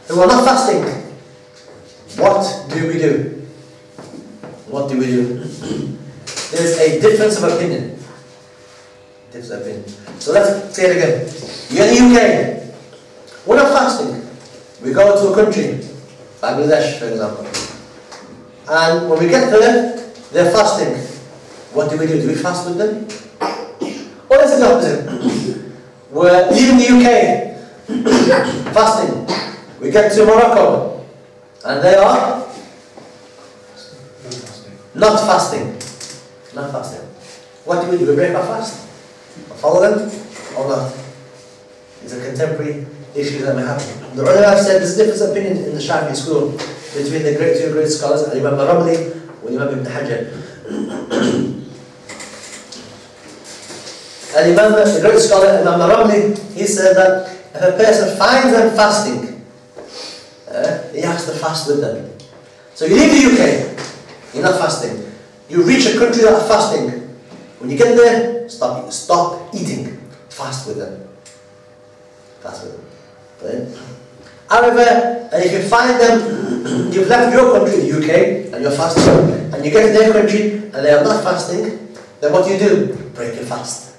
who are not fasting. What do we do? What do we do? There's a difference of opinion. So let's say it again. You're in the UK. We're not fasting. We go to a country, Bangladesh for example. And when we get there, they're fasting. What do we do? Do we fast with them? Or is it the opposite? We're leaving the UK, fasting. We get to Morocco, and they are not fasting. Not fasting. What do? We break our fast? Follow them or not? These are contemporary issues that may happen. The ulama have said there's a difference of opinion in the Shafi'i school between the two great scholars, Imam Ramli and Imam Ibn Hajar. And the great scholar Imam Ramli, he said that if a person finds them fasting, he has to fast with them. So you leave the UK, you're not fasting. You reach a country that are fasting. When you get there, stop eating. Fast with them. Fast with them. Right? However, and if you find them, you've left your country, the UK, and you're fasting, and you get to their country and they are not fasting, then what do? Break your fast.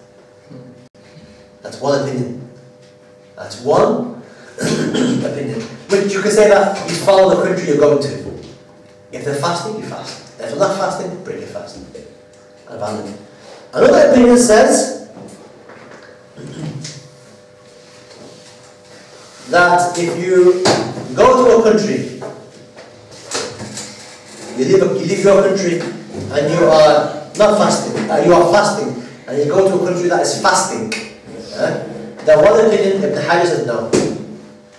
That's one opinion. That's one opinion. But you can say that you follow the country you're going to. If they're fasting, you fast. If they're not fasting, break your fast. Valid. Another opinion says that if you go to a country, you leave your country and you are not fasting, you are fasting, and you go to a country that is fasting, then one opinion, Ibn Hajar says no,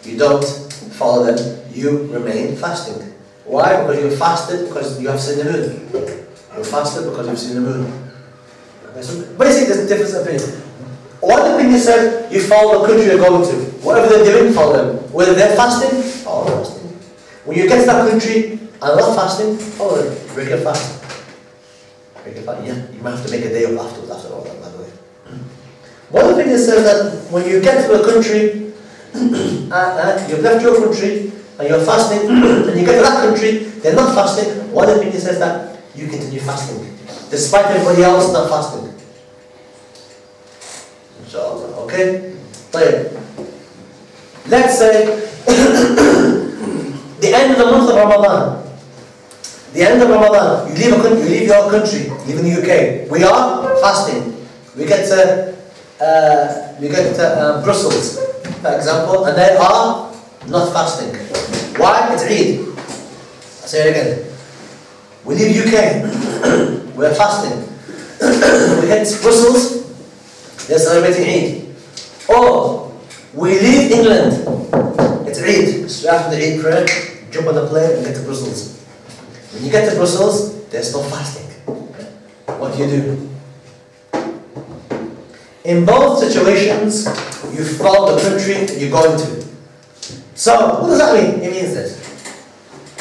you don't follow them, you remain fasting. Why? Because you fasted because you have seen the moon. You fasted because you've seen the moon. Okay, so basically there's a difference of opinion. One opinion says you follow the country you're going to. Whatever they're doing, follow them. Whether they're fasting, follow them fasting. When you get to that country and they're not fasting, follow them. Break your fast. Break your fast. Yeah, you might have to make a day of afterwards after all that, by the way. One opinion says that when you get to a country you've left your country and you're fasting, and you get to that country, they're not fasting, one opinion says that you continue fasting, despite everybody else not fasting. Inshallah, okay? Let's say the end of the month of Ramadan. The end of Ramadan, you leave your country, you live in the UK. We are fasting. We get to Brussels, for example, and they are not fasting. Why? It's Eid. I'll say it again. We leave UK, we're fasting. We hit Brussels, they're celebrating Eid. Or we leave England, it's Eid. So after the Eid prayer, jump on the plane and get to Brussels. When you get to Brussels, they're still fasting. What do? In both situations, you follow the country that you're going to. So, what does that mean? It means this.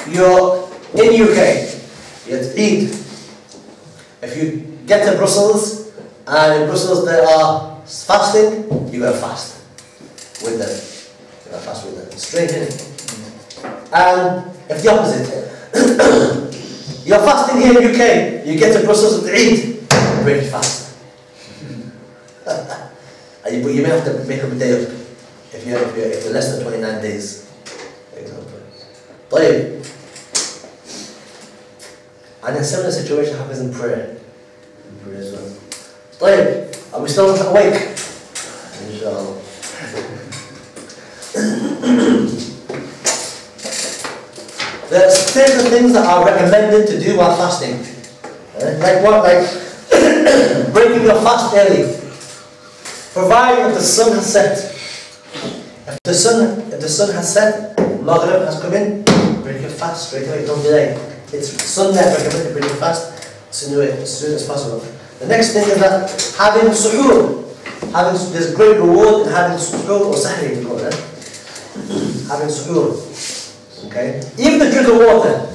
You're in UK, it's Eid. If you get to Brussels, and in Brussels they are fasting, you gotta fast with them. You gotta fast with them. Straight in. And if the opposite, you're fasting here in UK, you get to Brussels with Eid, break your fast. But you may have to make up a day up if you're less than 29 days, for example. And a similar situation happens in prayer. As well. Are we still awake? Inshallah. There are certain things that are recommended to do while fasting. Like what? Like breaking your fast early. Provided the sun has set. If the sun has set, Maghrib has come in, break your fast straight away, don't delay. It's Sunday recommended to break your fast as soon as possible. The next thing is that having suhoor. There's great reward in having suhoor or sahri, you call it. Having suhoor. Okay? Even the drink of water.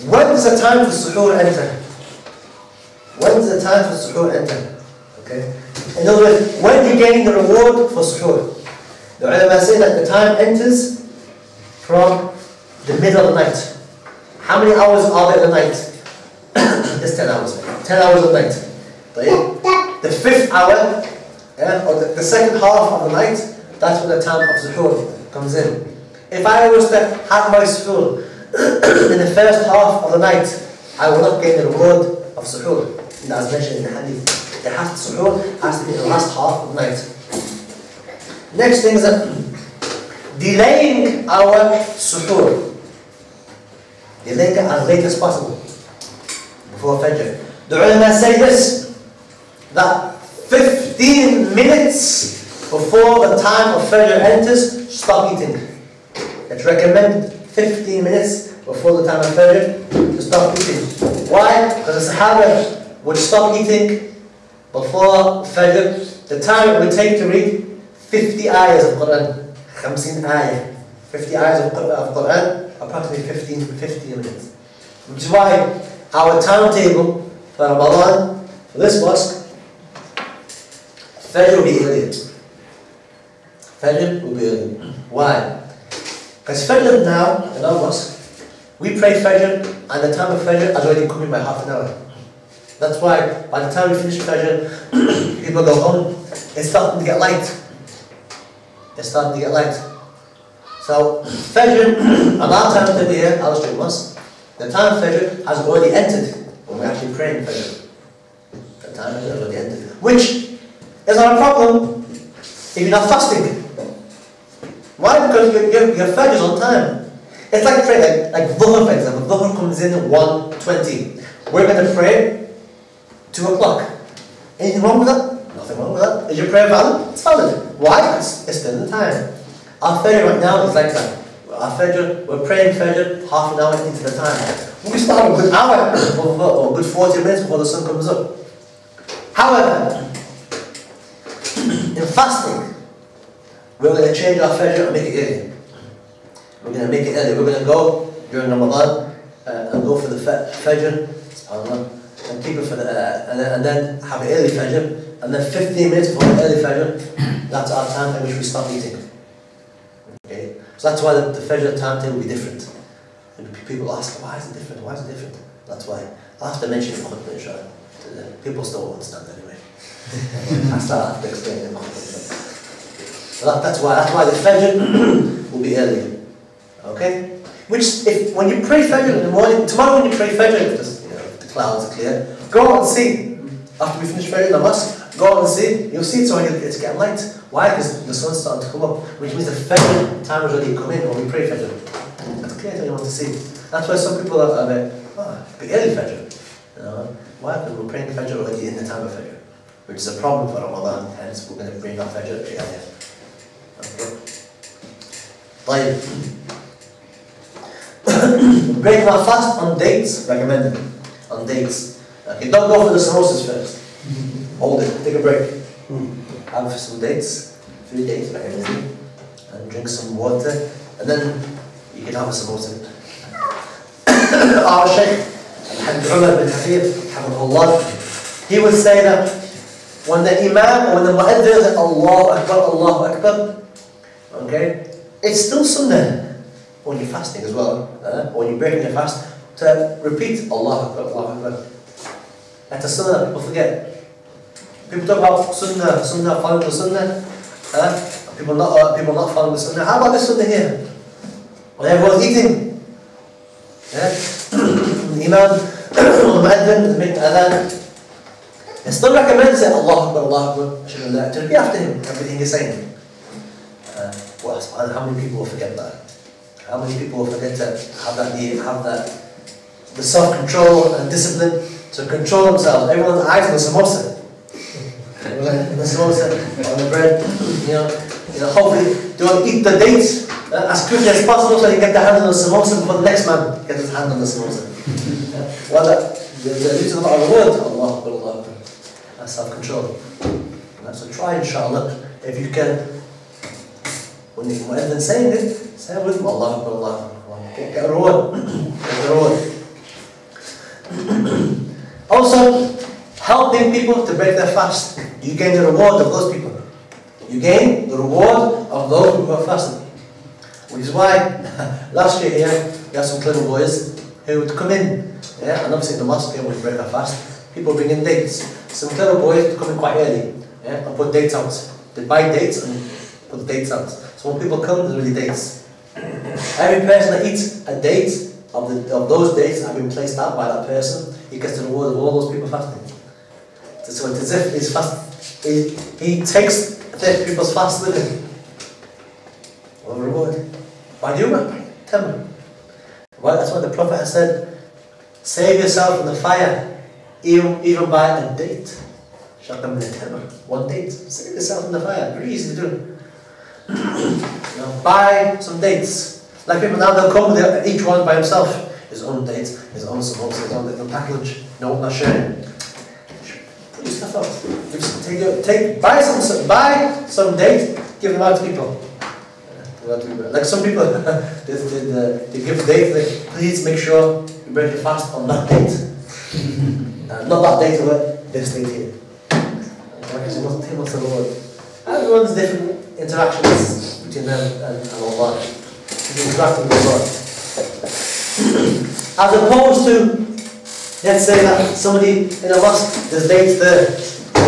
When does the time for suhoor enter? When does the time for suhoor enter? Okay? In other words, when you gain the reward for suhoor. The ulama say that the time enters from the middle of the night. How many hours are there in the night? It's 10 hours. 10 hours of night. The fifth hour, or the second half of the night, that's when the time of suhoor comes in. If I was to have my suhoor in the first half of the night, I will not gain the reward of suhoor. As mentioned in the hadith. Suhoor has to be in the last half of the night. Next thing is that delaying our suhoor. Delaying it as late as possible before Fajr. The ulama say this, that 15 minutes before the time of Fajr enters, stop eating. It's recommended 15 minutes before the time of Fajr to stop eating. Why? Because the Sahaba would stop eating before Fajr. The time it would take to read 50 ayahs of Quran. 50 ayah. 50 ayahs of Quran, approximately 50 minutes. Which is why our timetable for Ramadan, for this mosque, Fajr will be earlier. Fajr will be earlier. Why? Because Fajr now, in our mosque, we pray Fajr and the time of Fajr has already come in by half an hour. That's why by the time we finish Fajr, people go home, it's starting to get light. They're starting to get light. So Fajr, and our time to be here, Al Street Mosque, the time of Fajr has already entered when we're actually praying Fajr. The time has already entered. Which is not a problem if you're not fasting. Why? Because your Fajr is on time. It's like praying, like Dhuhr, for example. Dhuhr comes in at 1:20. We're going to pray 2 o'clock. Anything wrong with that? Nothing wrong with that. Is your prayer valid? It's valid. Why? It's still in time. Our Fajr right now is like that. Our Fajr, we're praying Fajr half an hour into the time. We start a good hour or a good 40 minutes before the sun comes up. However, in fasting, we're going to change our Fajr and make it early. We're going to make it early. We're going to go during Ramadan and go for the Fajr SubhanAllah. And keep it for the, and then have an early Fajr, and then 15 minutes before the early Fajr, that's our time at which we start eating. Okay? So that's why the Fajr timetable will be different. And people ask, why is it different? Why is it different? That's why. I have to mention the khutbah, inshallah. People still won't understand anyway. I still have to explain it. So that's why the Fajr will be early. Okay? Which, when you pray Fajr in the morning, tomorrow when you pray Fajr, if the clouds are clear, go out and see. After we finish Fajr in the mosque, go out and see. You'll see it's getting light. Why? Because the sun's starting to come up, which means the Fajr time has already come in when we pray Fajr. That's clear to anyone to see. That's why some people are a bit early Fajr. Why? Because we're praying Fajr already in the time of Fajr, which is a problem for Ramadan, hence we're going to bring our Fajr earlier. Okay. Breaking our fast on dates, recommended. On dates. Okay, don't go for the samosas first. Hold it, take a break. Have some dates, 3 dates, recommended. And drink some water, and then you can have a samosa. Our Sheikh, Abdullah bin Hafidh, he would say that when the Imam or when the Mu'adhin says Allahu Akbar, okay, it's still sunnah when you're fasting as well, when you're breaking your fast, to repeat Allahu Akbar, Allahu Akbar. That's a sunnah that people forget. People talk about sunnah, following the sunnah, people not following the sunnah. How about this sunnah here? When everyone's eating, the Imam, the Mu'adhin is making adhan, it still recommends that Allahu Akbar, Allahu Akbar, to repeat after him, everything he's saying. Well, how many people will forget that? How many people will forget to have the self-control and discipline to control themselves? Everyone's eyes on the samosa. The samosa, on the bread, hopefully they want to eat the dates as quickly as possible so they get their hands on the samosa before the next man gets his hand on the samosa. Well, they're losing a lot of reward. Allah Akbar, Allah Akbar. That's self-control. So try, inshallah, if you can, when the Mu'adhin saying it, say with him, Allah Akbar, Allah Akbar. Get a reward. Get a reward. Also, helping people to break their fast. You gain the reward of those people. You gain the reward of those who are fasting. Which is why, last year here, we had some little boys who would come in, and obviously in the mosque when we break our fast, people bring in dates. Some little boys would come in quite early, and put dates out. They buy dates and put the dates out. So when people come, there's really dates. Every person that eats a date of those dates that have been placed out by that person, he gets the reward of all those people fasting. So it's as if he's he takes the people's fast with him. What a reward. Why do that? Tell me. Well, that's what the Prophet has said. Save yourself from the fire, even by a date. One date. Save yourself from the fire. Very easy to do. Buy some dates. Like people now, they'll come with each one by himself. His own dates, his own samosa, his own little package. No, not sharing. Put your stuff out. Buy some dates, give them out to people. Like some people, they give dates, like, please make sure you break your fast on that date. Not that date, but this date here. Everyone's different interactions between them and Allah. Interacting with Allah. As opposed to, let's say that somebody in a mosque, there's dates there.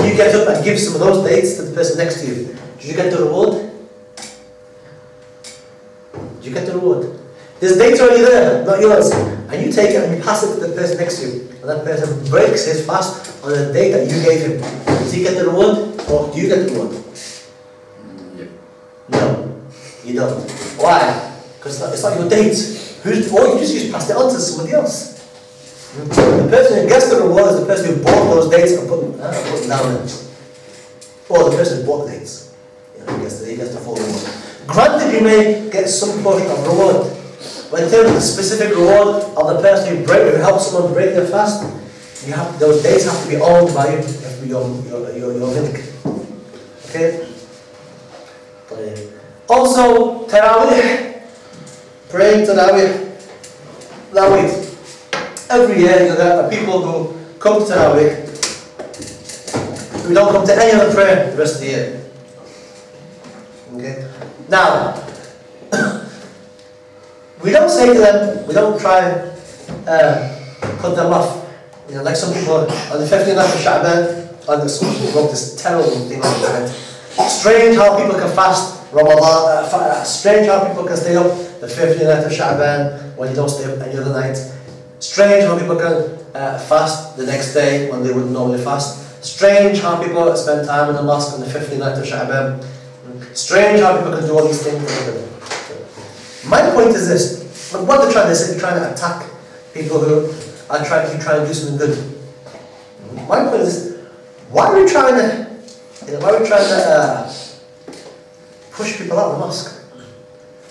You get up and give some of those dates to the person next to you. Did you get the reward? Did you get the reward? There's dates already there, not yours. And you take it and you pass it to the person next to you. And that person breaks his fast on the date that you gave him. Does he get the reward? Or do you get the reward? No, you don't. Why? Because it's not your date. Or you just pass it on to somebody else. The person who gets the reward is the person who bought those dates and put them down there. Or the person who bought the dates. He gets the full reward. Granted, you may get some portion of reward, but in terms of the specific reward of the person who helps someone break their fast, those dates have to be owned by you, your milk. Okay? Also, Tarawih, praying Tarawih. Every year there are people who come to Taraweeh who don't come to any other prayer the rest of the year. Okay? Now, we don't say to them, we don't try and put them off. You know, like some people on the 15th of Sha'ban, on the school wrote this terrible thing on the internet. Strange how people can fast Ramadan, strange how people can stay up the 15th of Sha'ban when you don't stay up any other night. Strange how people can fast the next day when they wouldn't normally fast. Strange how people spend time in the mosque on the 15th of Sha'ban. Strange how people can do all these things. My point is this: what they're trying to say, they're trying to attack people who are trying to do something good. My point is, why are we trying to push people out of the mosque?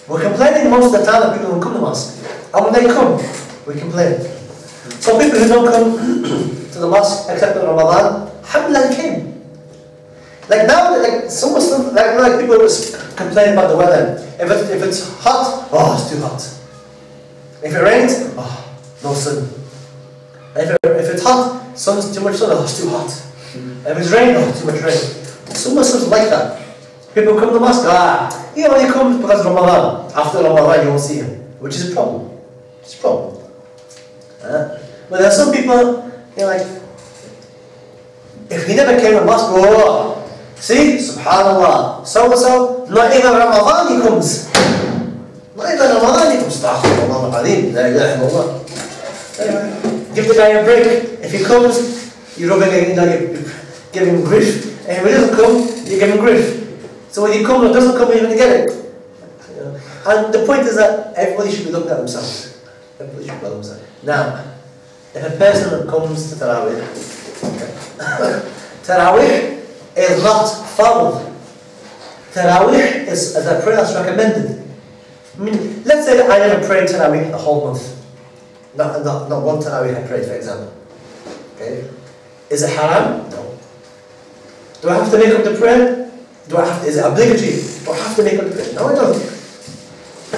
We're complaining most of the time that people don't come to the mosque, and when they come, we complain. So people who don't come to the mosque except in Ramadan, alhamdulillah, they came. Like now, like some Muslims, like people always complain about the weather. If it's hot, oh, it's too hot. If it rains, oh, no sun. If it's hot, sun's too much sun, oh, it's too hot. If it's rain, oh, too much rain. Some Muslims like that. People come to the mosque, he only comes because of Ramadan. After Ramadan, you won't see him, which is a problem. It's a problem. But there are some people, you're like, if he never came to the mosque, oh, see, subhanallah, so-and-so, not even Ramadan he comes. Not even Ramadan he comes. Astaghfirullah al-Azim, la ilaha illallah. Give the guy a break. If he comes, you give him grief. And if he doesn't come, you give him grief. So when he comes or doesn't come, you're going to get it. And the point is that everybody should be looking at themselves. Everybody should be looking at themselves. Now, if a person comes to Taraweeh, Taraweeh is not fard. Taraweeh is a prayer that's recommended. I mean, let's say that I never prayed Taraweeh the whole month. Not one Taraweeh I prayed, for example. Okay? Is it haram? No. Do I have to make up the prayer? Is it obligatory? Do I have to make up the prayer? No, I don't.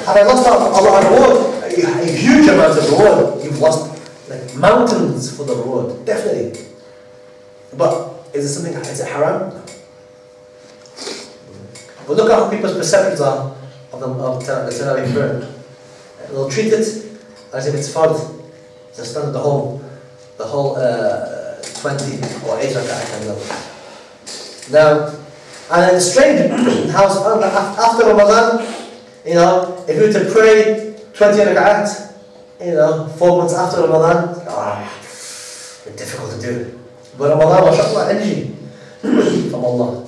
Have I lost out a lot of reward? A huge amount of reward. You've lost like mountains for the reward. Definitely. But is it haram? No. But look at how people's perceptions are of the Taraweeh prayer. They'll treat it as if it's fard. They'll stand the whole 20 or 8 rak'ah. Now, and it's strange how after Ramadan, you know, if you were to pray 20 rak'at, you know, 4 months after Ramadan, it's difficult to do. But Ramadan, mashallah, energy from Allah.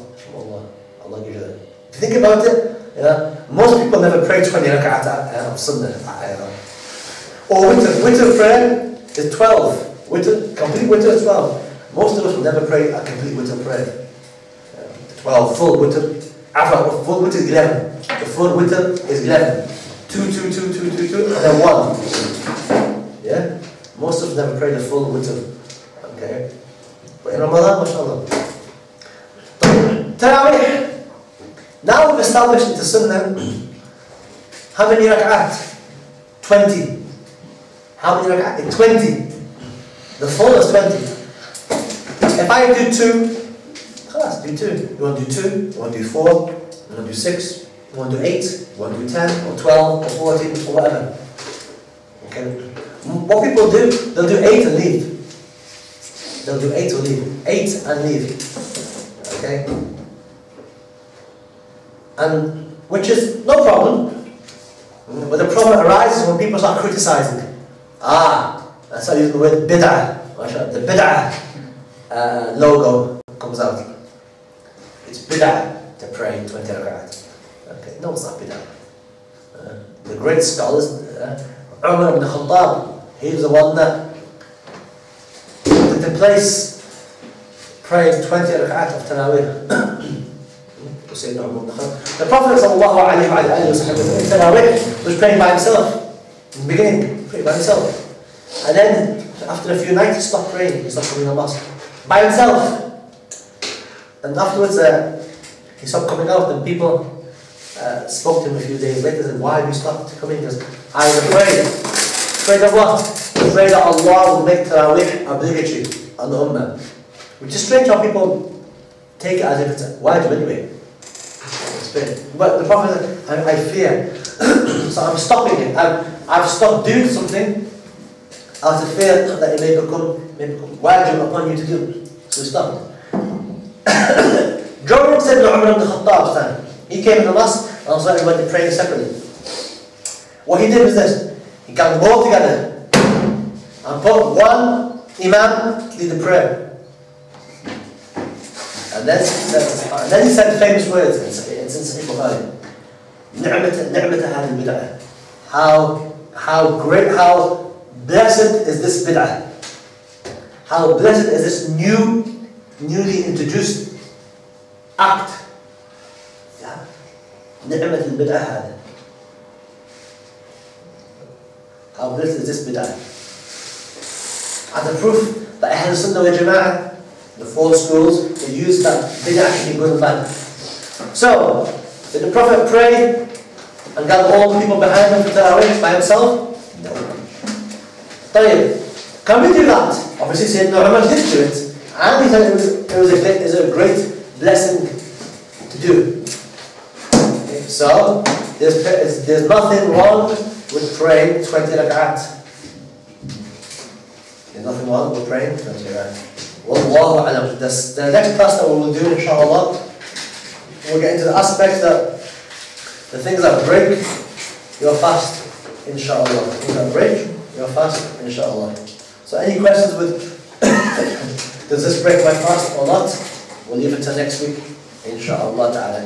Allah gives you that. If you think about it, you know, most people never pray 20 rak'at of Sunnah. Or winter prayer is 12. Complete winter is 12. Most of us will never pray a complete winter prayer. 12, full winter. After full winter is 11. The full winter is 11. 2, and then 1. Yeah? Most of us never pray the full winter. Okay? But in Ramadan, mashallah. Taraweeh. Now we've established into Sunnah. How many rak'at? 20. How many rak'at? 20. The full is 20. If I do 2, class, do 2. You want to do 2? You want to do 4? You want to do 6? You want to do 8? You want to do 10? Or 12? Or 14? Or whatever. Okay? What people do, they'll do 8 and leave. They'll do 8 or leave. 8 and leave. Okay? And which is no problem. But the problem arises when people start criticizing. That's how you use the word bid'ah. The bid'ah logo comes out. It's bid'ah to pray 20 rak'at. Okay, no, it's not bid'ah. The great scholars, Umar ibn Khattab, he was the one that put into place praying 20 rak'at of Taraweeh. The Prophet ﷺ was praying by himself in the beginning, praying by himself. And then, after a few nights, he stopped praying, he stopped coming to the mosque. By himself. And afterwards, he stopped coming out, and people spoke to him a few days later and said, why have you stopped coming? He goes, I was afraid. Afraid of what? pray that Allah will make Taraweeh obligatory on the Ummah. Which is strange how people take it as if it's a wajib anyway. But the Prophet said, I fear. So I'm stopping it. I've stopped doing something out of fear that it may become wajib upon you to do. So we stopped. During Sayyidina Umar ibn Khattab's time, he came in the mosque and also everybody praying separately. What he did was this: he got them all together and put one Imam to lead the prayer. And then he said the famous words in Sahih Bukhari: "Ni'mata hadhihi bid'ah." How great, how blessed is this bid'ah? How blessed is this newly introduced act? Yeah. Ni'mat al-bid'ah hadha. How blessed is this bid'ah? And the proof that Ahl Sunnah wal Jama'ah, the four schools, they use that bid'ah to be good and bad. So, did the Prophet pray and gather all the people behind him for Taraweeh by himself? No. Can we do that? Obviously, Sayyidina Umar did do it, and he said it was a great blessing to do. Okay, so, there's nothing wrong with praying 20 rak'at. There's nothing wrong with praying 20 rak'at. Wallahu alam. The next class that we will do, inshallah, we'll get into the aspects that the things that break your fast, inshallah. The things that break your fast, inshallah. So any questions with does this break my fast or not? We'll leave it till next week, inshallah ta'ala.